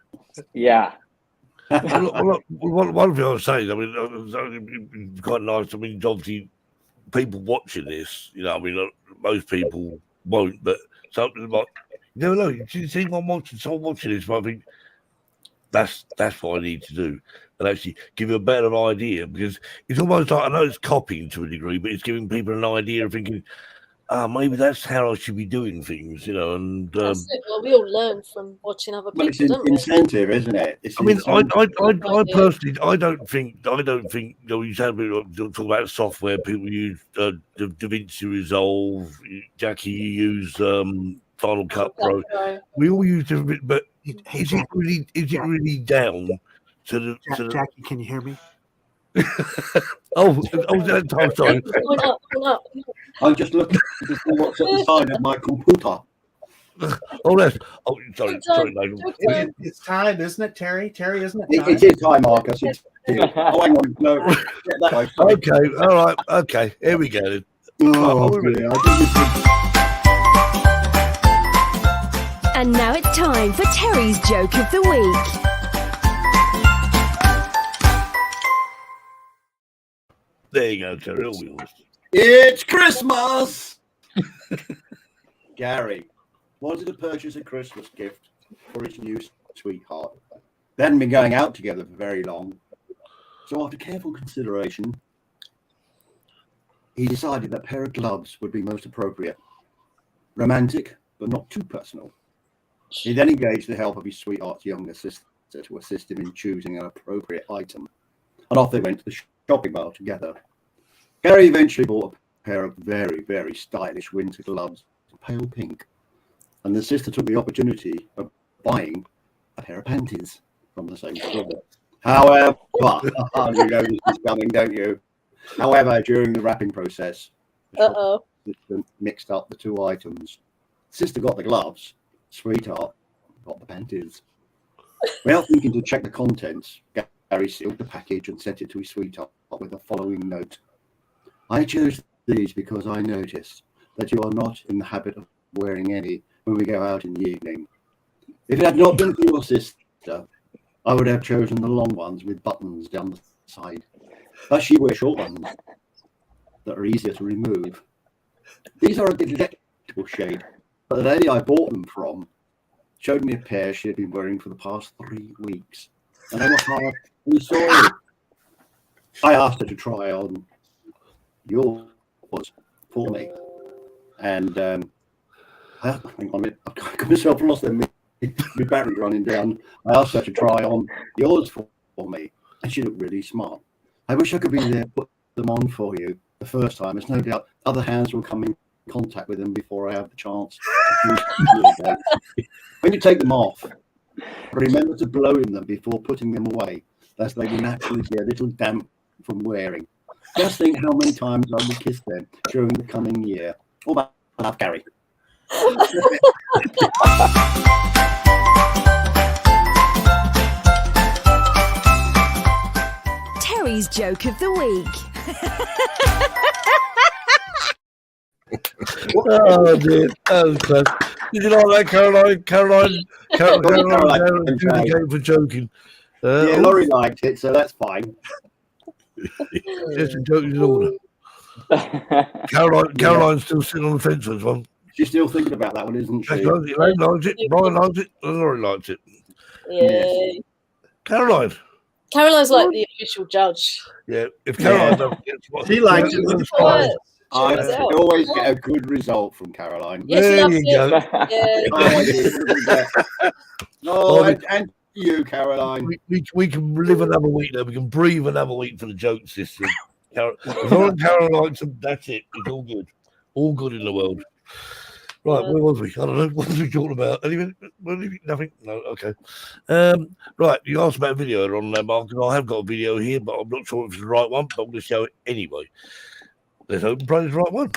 Yeah. One thing I was saying, I mean, it's quite nice. I mean, obviously, people watching this, you know, I mean, most people won't, but something like, you never know. You see, someone watching this, but I think that's what I need to do, and actually give you a better idea, because it's almost like, I know it's copying to a degree, but it's giving people an idea of thinking, maybe that's how I should be doing things, you know. And well, we all learn from watching other people. Well, it's an incentive, isn't it? I mean, I personally, I don't think. You know, you said talk about software. People use DaVinci Resolve. Jackie, you use Final Cut Pro. We all use different, but is it really down to the? Jackie, can you hear me? that time, sorry. I'm just looking to see what's at the side of my computer. Sorry, Nigel. It's time, isn't it, Terry? Terry, isn't it time? It is time, Marcus. Oh, hang on. No. Okay, all right. Okay, here we go. And now it's time for Terry's Joke of the Week. There you go, Terry. It's Christmas! Gary wanted to purchase a Christmas gift for his new sweetheart. They hadn't been going out together for very long. So after careful consideration, he decided that a pair of gloves would be most appropriate. Romantic, but not too personal. He then engaged the help of his sweetheart's younger sister to assist him in choosing an appropriate item. And off they went to the shopping mall together. Gary eventually bought a pair of very, very stylish winter gloves, pale pink. And the sister took the opportunity of buying a pair of panties from the same store. However, you know this is coming, don't you? However, during the wrapping process, the sister mixed up the two items. Sister got the gloves, sweetheart got the panties. Without thinking to check the contents, Gary sealed the package and sent it to his sweetheart with the following note. I chose these because I noticed that you are not in the habit of wearing any when we go out in the evening. If it had not been for your sister, I would have chosen the long ones with buttons down the side. But she wears short ones that are easier to remove. These are a delectable shade, but the lady I bought them from showed me a pair she had been wearing for the past 3 weeks, and they were hard and sorry. I asked her to try on yours for me, and hang on a minute, I got myself lost there. My battery running down. I asked her to try on yours for me, and she looked really smart. I wish I could be there to put them on for you the first time. There's no doubt other hands will come in contact with them before I have the chance. When you take them off, remember to blow in them before putting them away, as they will naturally be a little damp from wearing. Just think how many times I will kiss them during the coming year. All about love, Gary. Terry's Joke of the Week. Oh dear, that was close. Did you like that, Caroline? Caroline came for joking. Yeah, Laurie liked it, so that's fine. Just a joke in order. Caroline's still sitting on the fence with one. She's still thinking about that one, isn't she? Elaine likes it. Brian likes it. Laurie likes it. Yeah. Caroline. Caroline's like the official judge. Yeah. If Caroline doesn't get She likes it. I always get a good result from Caroline. Yeah, she loves it. And you, Caroline. We can live another week now. We can breathe another week for the joke system. As long as Caroline likes them, that's it. It's all good. All good in the world. Right, where was we? I don't know. What was we talking about? Anything? Nothing? No, okay. Right, you asked about a video on there, Mark, and I have got a video here, but I'm not sure if it's the right one, but I'm going to show it anyway. Let's hope and pray it's the right one.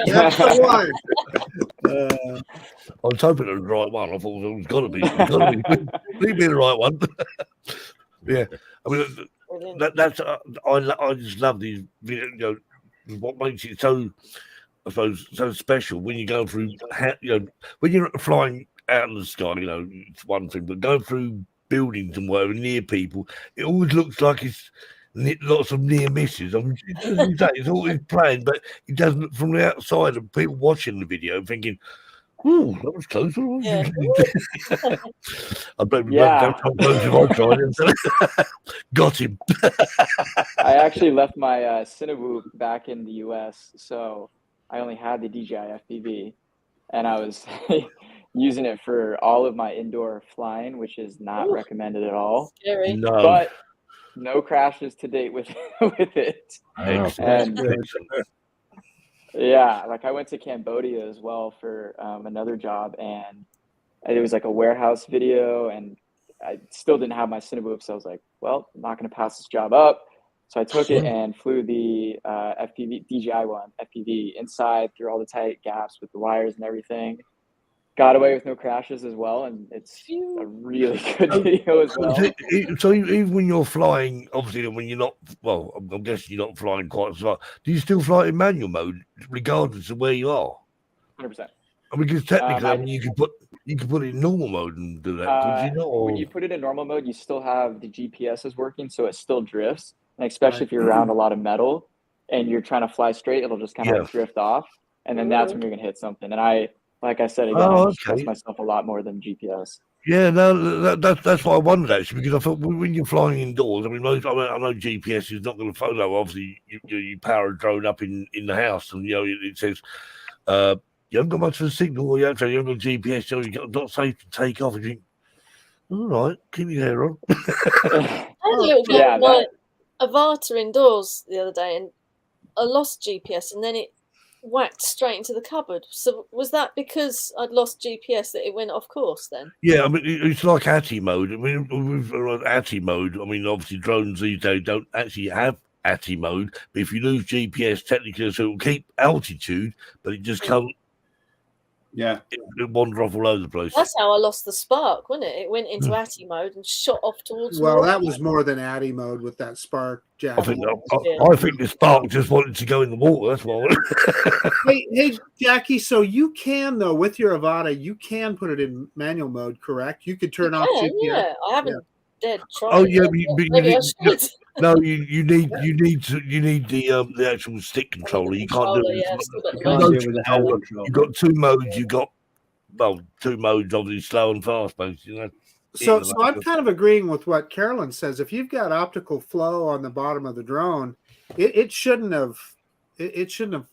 That's the one. I was hoping it was the right one. I thought it was got to be. It's got to be the right one. Yeah, I mean that's I just love these. You know, what makes it so, I suppose, so special when you go through. You know, when you're flying out in the sky, you know, it's one thing, but going through buildings and whatever near people, it always looks like it's lots of near misses. I mean, it's always planned, but it doesn't from the outside of people watching the video thinking, "Oh, that was close." Yeah. I bet we don't come close if I tried it. Got him. I actually left my Cinewoop back in the US, so I only had the DJI FPV, and I was using it for all of my indoor flying, which is not recommended at all. Scary. No. But no crashes to date with it. And yeah, like I went to Cambodia as well for another job, and it was like a warehouse video, and I still didn't have my Cinewoop, so I was like, well, I'm not going to pass this job up. So I took it and flew the FPV, DJI one, FPV, inside through all the tight gaps with the wires and everything. Got away with no crashes as well, and it's a really good video as well. So even when you're flying, obviously when you're not, well, I'm guessing you're not flying quite as far, do you still fly in manual mode regardless of where you are? 100%. I mean, because technically, you could put it in normal mode and do that. Could you not? When you put it in normal mode, you still have the GPS is working, so it still drifts. And especially if you're around a lot of metal and you're trying to fly straight, it'll just kind of like drift off, and then that's when you're gonna hit something. And like I said again, I trust myself a lot more than GPS. Yeah, no, that's what I wondered actually, because I thought when you're flying indoors, I mean, I know GPS is not going to follow. Obviously, you power a drone up in the house, and you know it says you haven't got much of a signal, or you haven't got GPS, so you're not safe to take off. And you think, all right, keep your hair on. I had my Avata indoors the other day, and I lost GPS, and then it whacked straight into the cupboard. So was that because I'd lost GPS that it went off course then? Yeah, I mean, it's like ATI mode. I mean, with ATI mode, I mean, obviously drones these days don't actually have ATI mode, but if you lose GPS, technically, so it will keep altitude, but it just can't. Yeah, it wander off all over the place. That's how I lost the spark, wasn't it? It went into ATI mode and shot off towards. Well, that was more than ATI mode with that spark, Jack. I think the spark just wanted to go in the water. That's why. hey, Jackie. So you can though with your Avata, you can put it in manual mode, correct? You could turn off GPS. Yeah, I haven't dead tried. Oh yeah, maybe I should. No, you need the actual stick controller. You can't do it. You've got two modes. You've got two modes, obviously slow and fast, basically. So I'm kind of agreeing with what Carolyn says. If you've got optical flow on the bottom of the drone, it shouldn't have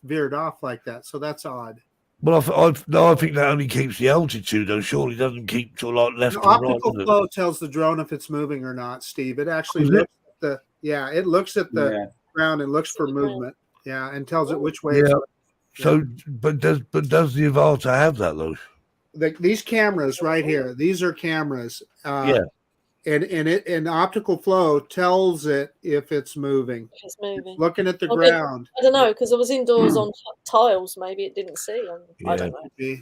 veered off like that. So that's odd. Well, I think that only keeps the altitude, though. Surely it doesn't keep to like left and right. Optical flow tells the drone if it's moving or not, Steve. It actually looks at it looks at the ground and looks for movement. Yeah, and tells it which way. Yeah. So, but does the Avata have that though? These cameras right here, these are cameras. And optical flow tells it if it's moving. It's moving. Looking at the ground. I don't know, because I was indoors on tiles. Maybe it didn't see. I don't know.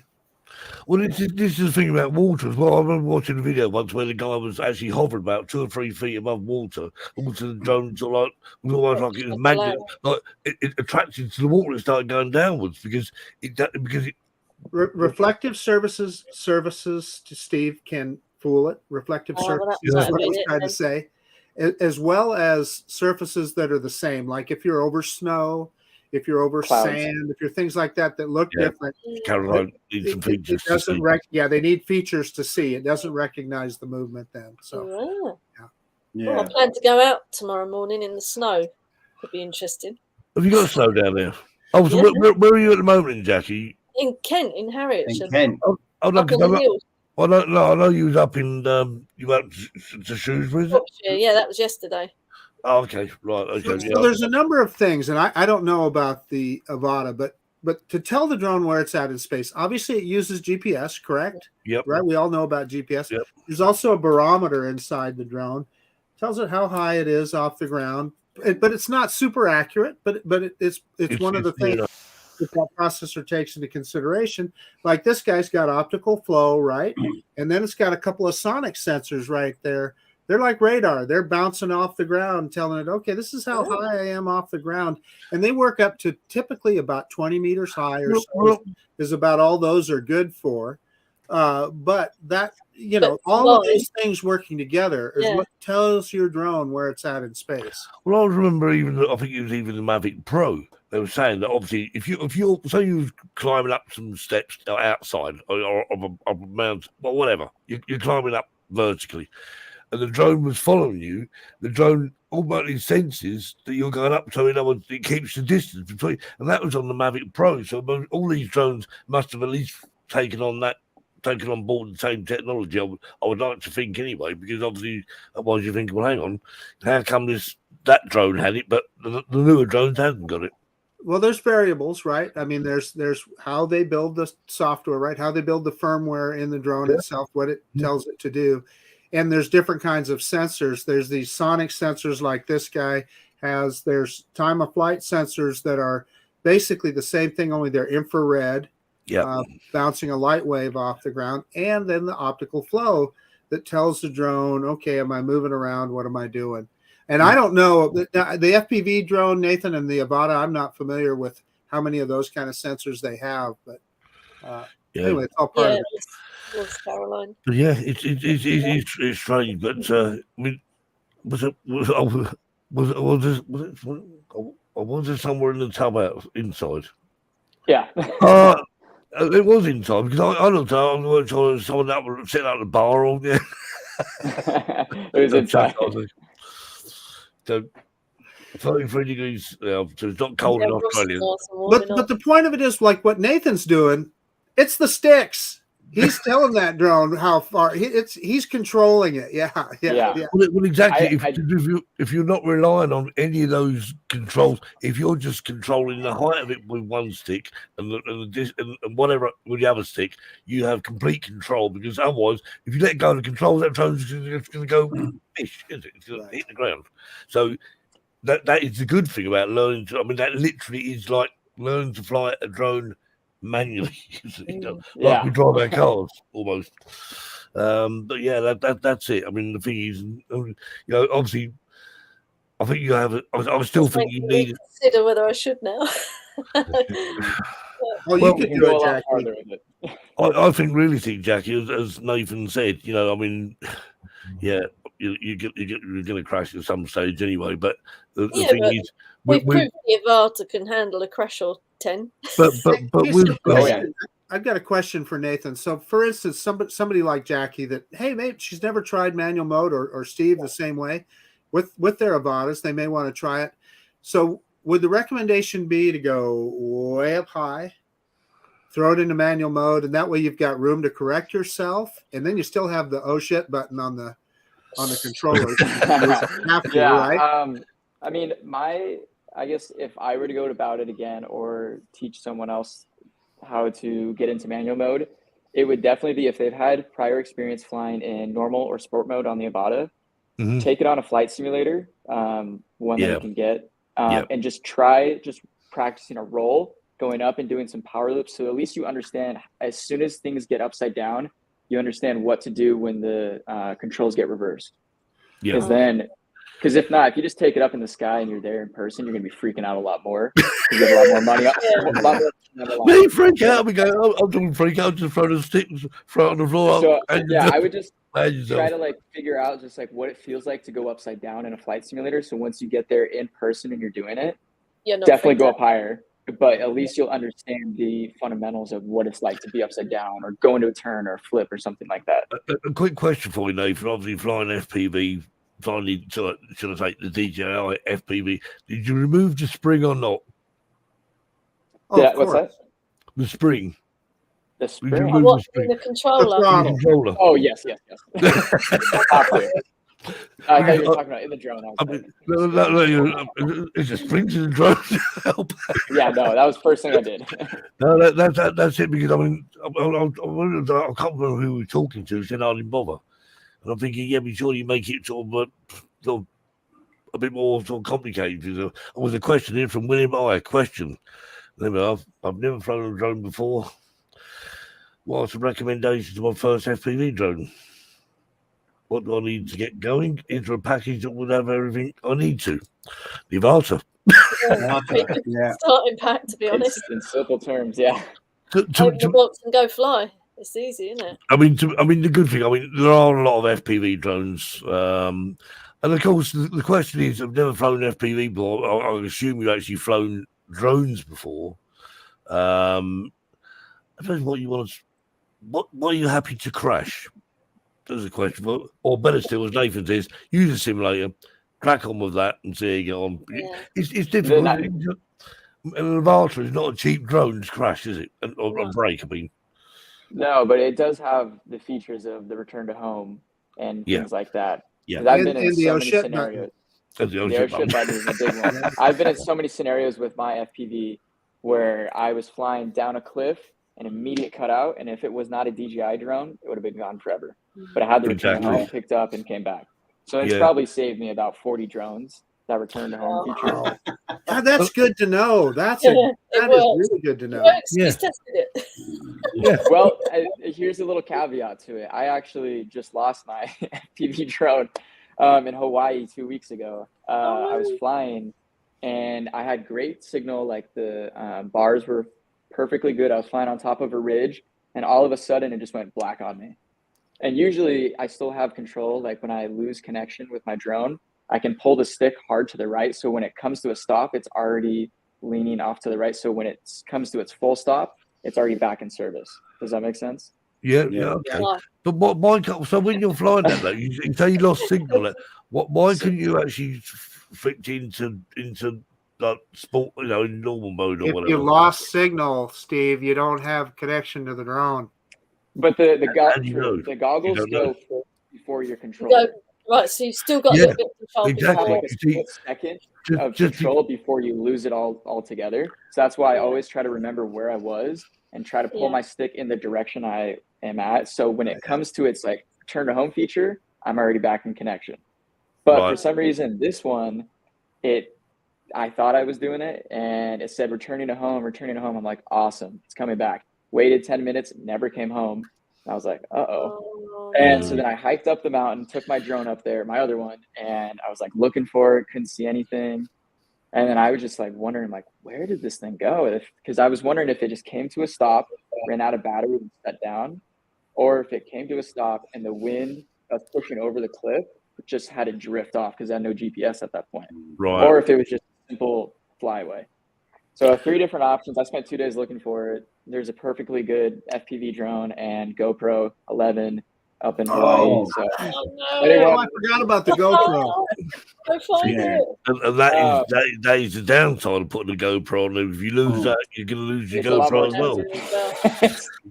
Well, this is the thing about water as well. I remember watching a video once where the guy was actually hovering about 2 or 3 feet above water. Also, the drone was almost like it was magnet, like it attracted to the water and started going downwards because it. Reflective surfaces to Steve can fool it. Reflective surfaces is what I was trying to say, as well as surfaces that are the same. Like if you're over snow, if you're over sand, if you're things like that look different. Caroline needs some features. It doesn't they need features to see. It doesn't recognize the movement then. So Well, I plan to go out tomorrow morning in the snow. Could be interesting. Have you got snow down there? Oh, so where are you at the moment, Jackie? In Kent, in Harwich. In Kent. I know you was up in you went to Shrewsbury, is it? Yeah, that was yesterday. Oh, okay, right, okay. So there's a number of things, and I don't know about the Avata, but to tell the drone where it's at in space, obviously it uses GPS, correct? Yep. Right. We all know about GPS. Yep. There's also a barometer inside the drone, tells it how high it is off the ground, but it's not super accurate. But it's one of the things that processor takes into consideration. Like this guy's got optical flow, right? And then it's got a couple of sonic sensors right there. They're like radar. They're bouncing off the ground, telling it, okay, this is how high I am off the ground. And they work up to typically about 20 meters high or so is about all those are good for. But that, all of these things working together is what tells your drone where it's at in space. Well, I remember I think it was even the Mavic Pro. They were saying that obviously if you're so you're climbing up some steps outside or of a mountain or whatever, you're climbing up vertically, and the drone was following you. The drone automatically senses that you're going up, so in other words, it keeps the distance between. And that was on the Mavic Pro. So all these drones must have at least taken on board the same technology. I would like to think anyway, because obviously otherwise you think, well, hang on, how come that drone had it, but the newer drones haven't got it? Well, there's variables, right? I mean, there's how they build the software, right? How they build the firmware in the drone itself, what it tells it to do. And there's different kinds of sensors. There's these sonic sensors like this guy has. There's time of flight sensors that are basically the same thing, only they're infrared, bouncing a light wave off the ground. And then the optical flow that tells the drone, okay, am I moving around? What am I doing? And I don't know, the FPV drone, Nathan, and the Avata, I'm not familiar with how many of those kind of sensors they have, but anyway, it's all part of it. Was Caroline. Yeah, it's strange, but I mean, was it somewhere in the tub inside? Yeah. It was inside because I looked out and worked on someone that was sitting out the bar on there. It was inside. So 33 degrees, so it's not cold in Australia. But the point of it is like what Nathan's doing. It's the sticks. He's telling that drone how far he's controlling it. Yeah. Well, exactly. If you're not relying on any of those controls, if you're just controlling the height of it with one stick and whatever with the other stick, you have complete control. Because otherwise, if you let go of the controls, that drone's going to go fish, isn't it? It's going to hit the ground. So that is the good thing about learning to. I mean, that literally is like learning to fly a drone manually, like we drive our cars almost. But yeah, that's it. I mean, the thing is, obviously, I think you have. I still think you need to consider whether I should now. You could do it, Jackie. I think really, Jackie, as Nathan said, I mean, yeah, you're going to crash at some stage anyway. But the thing is, we've proved the Avata can handle a crash or 10. But I've got a question for Nathan. So, for instance, somebody like Jackie that, hey, mate, she's never tried manual mode, or Steve the same way with their Avatas, they may want to try it. So, would the recommendation be to go way up high, throw it into manual mode, and that way you've got room to correct yourself, and then you still have the oh shit button on the controller? Right? I mean, I guess if I were to go about it again or teach someone else how to get into manual mode, it would definitely be if they've had prior experience flying in normal or sport mode on the Avata, take it on a flight simulator, one that you can get, and just practicing a roll, going up and doing some power loops. So at least you understand as soon as things get upside down, you understand what to do when the controls get reversed. Because if not, if you just take it up in the sky and you're there in person, you're going to be freaking out a lot more. You get a lot more money. Me freak out. We go. I'm doing freak out. Just throw the sticks, throw it on the floor. So I would just try to figure out just what it feels like to go upside down in a flight simulator. So once you get there in person and you're doing it, definitely go up higher. But at least you'll understand the fundamentals of what it's like to be upside down or go into a turn or a flip or something like that. A quick question for you, Nathan. Obviously, flying FPV. Finally, should I say the DJI FPV? Did you remove the spring or not? What's that? The spring. The spring. The controller. Oh yes. I thought you were talking about in the drone. It's a spring to the drone. Yeah, no, that was the first thing I did. No, that's it. Because I mean, I can't remember who we were talking to. Said I didn't bother. And I'm thinking, yeah, be sure you make it sort of a bit more sort of complicated. There was a question here from William I. Question. I've never flown a drone before. What's the recommendation to my first FPV drone? What do I need to get going? Is there a package that would have everything I need to? The Avata. Starting pack, to be honest. In simple terms, yeah. Open the box and go fly. It's easy, isn't it? I mean, the good thing. I mean, there are a lot of FPV drones, and of course, the question is, I've never flown an FPV before. I assume you've actually flown drones before. I don't know what you want to. What are you happy to crash? There's a question. Or better still, as Nathan says, use a simulator, crack on with that, and see how you get on. Yeah. It's difficult. An Avata is not a cheap drone to crash, is it? Or break, I mean. No, but it does have the features of the return to home and things like that. Yeah, I've been in so many scenarios. The oh shit button is a big one. I've been in so many scenarios with my FPV where I was flying down a cliff, an immediate cutout, and if it was not a DJI drone, it would have been gone forever. But I had the return to home, picked up, and came back. So it's probably saved me about 40 drones. That return to home feature. That's good to know. That is really good to know. He's tested it. Well, here's a little caveat to it. I actually just lost my FPV drone in Hawaii 2 weeks ago. I was flying and I had great signal. Like the bars were perfectly good. I was flying on top of a ridge and all of a sudden it just went black on me. And usually I still have control. Like when I lose connection with my drone, I can pull the stick hard to the right. So when it comes to a stop, it's already leaning off to the right. So when it comes to its full stop, it's already back in service. Does that make sense? Yeah. Okay. But so when you're flying that, you say you lost signal. Why couldn't you actually fit into that sport, in normal mode or whatever? If you lost signal, Steve, you don't have connection to the drone. But the goggles go before your controller. Right, so you've still got a little bit of control. Exactly. Like a split second of control before you lose it all together. So that's why I always try to remember where I was and try to pull my stick in the direction I am at. So when it comes to its like turn to home feature, I'm already back in connection. But for some reason, this one, I thought I was doing it and it said returning to home. I'm like, awesome, it's coming back. Waited 10 minutes, never came home. I was like, uh-oh. And so then I hiked up the mountain, took my drone up there, my other one, and I was like looking for it, couldn't see anything. And then I was just like wondering, like, where did this thing go? Because I was wondering if it just came to a stop, ran out of battery and set down, or if it came to a stop and the wind was pushing over the cliff, it just had to drift off because it had no GPS at that point. Right. Or if it was just a simple flyaway. So 3 different options. I spent 2 days looking for it. There's a perfectly good FPV drone and GoPro 11 up in Hawaii. Anyway, I forgot about the GoPro. And that is the downside of putting a GoPro on. If you lose that, you're going to lose your GoPro as well.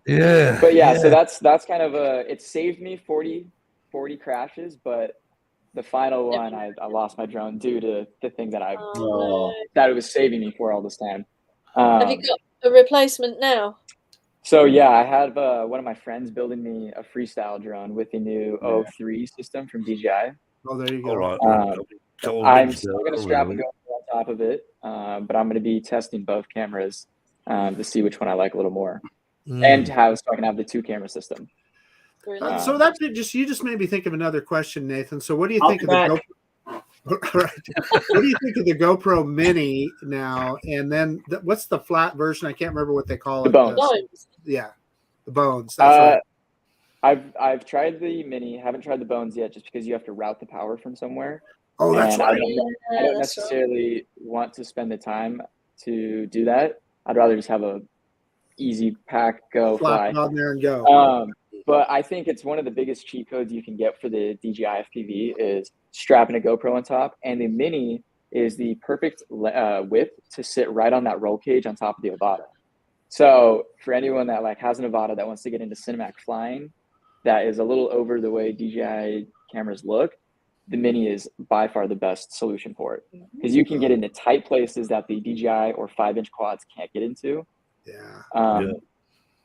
Yeah. But so that's kind of it saved me 40 crashes, but the final one, I lost my drone due to the thing that that it was saving me for all this time. Have you got a replacement now? So I had one of my friends building me a freestyle drone with the new 03 system from DJI. Oh, there you go. All right. I'm still going to strap a GoPro on top of it, but I'm going to be testing both cameras to see which one I like a little more, and so I can have the 2-camera system. So that you just made me think of another question, Nathan. So what do you think of the GoPro? What do you think of the GoPro Mini now? And then what's the flat version? I can't remember what they call it. The Bones. Yeah, the Bones. That's right. I've tried the Mini. Haven't tried the Bones yet, just because you have to route the power from somewhere. Oh, that's right. I don't necessarily want to spend the time to do that. I'd rather just have a easy pack, go fly on there and go. But I think it's one of the biggest cheat codes you can get for the DJI FPV is strapping a GoPro on top. And the Mini is the perfect width to sit right on that roll cage on top of the Avata. So for anyone that has an Avata that wants to get into cinematic flying, that is a little over the way DJI cameras look, the Mini is by far the best solution for it. Because you can get into tight places that the DJI or 5-inch quads can't get into.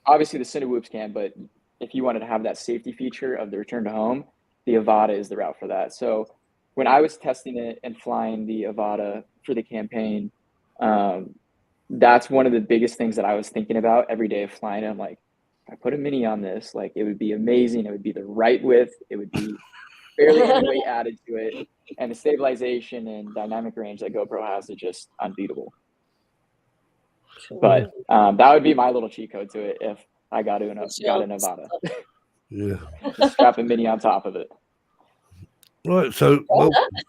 Obviously the Cinewhoops can, but if you wanted to have that safety feature of the return to home, the Avata is the route for that. So when I was testing it and flying the Avata for the campaign, that's one of the biggest things that I was thinking about every day of flying. I'm like, if I put a Mini on this, it would be amazing. It would be the right width. It would be barely any weight added to it. And the stabilization and dynamic range that GoPro has is just unbeatable. But that would be my little cheat code to it if I got an Avata. Yeah. Strap a Mini on top of it. Right, so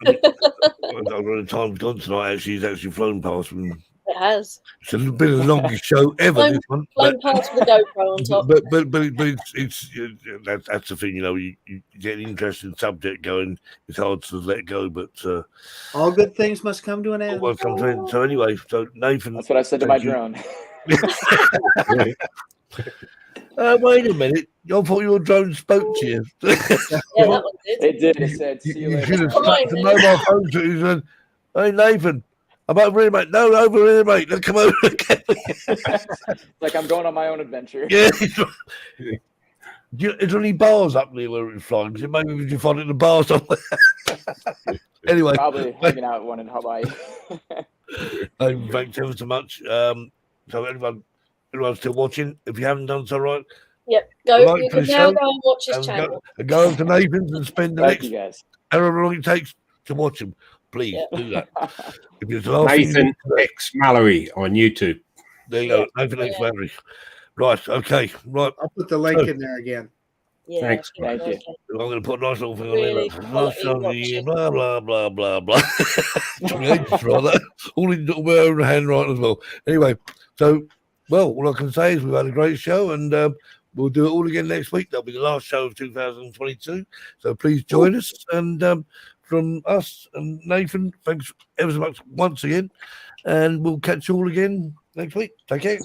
the time's gone tonight. Actually, it's actually flown past me. It has. It's been the longest show ever. This one, flown past with the GoPro on top. But it's that's the thing. You get an interesting subject going. It's hard to let go, but all good things must come to an end. All come to an end. So anyway, Nathan. That's what I said to my drone. Wait a minute. I thought your drone spoke to you. Yeah, that one did. It did. It said, see you later. should have stuck the mobile phone to you and said, hey, Nathan, I'm over here, mate. No, over here, mate. Now come over again. Like I'm going on my own adventure. Yeah. Is there any bars up near where it's flying? Because maybe we can find it in the bar somewhere. Anyway. Probably hanging out one in Hawaii. Thanks ever so much. So everyone's still watching. If you haven't done so, right? Yep. You can now go and watch his channel. Go over to Nathan's and spend the Thank next you guys. however long it takes to watch him. Please do that. If it's the last Nathan X Mallory on YouTube. There you go. Nathan X Mallory. Right. Okay. Right. I'll put the link in there again. Yeah, thanks. Thank you. I'm going to put a nice little thing Really on there. Last show of the year, blah, blah, blah, blah, blah. All in my own handwriting as well. Anyway, so, well, all I can say is we've had a great show and we'll do it all again next week. That'll be the last show of 2022. So please join us. And from us and Nathan, thanks ever so much once again. And we'll catch you all again next week. Take care.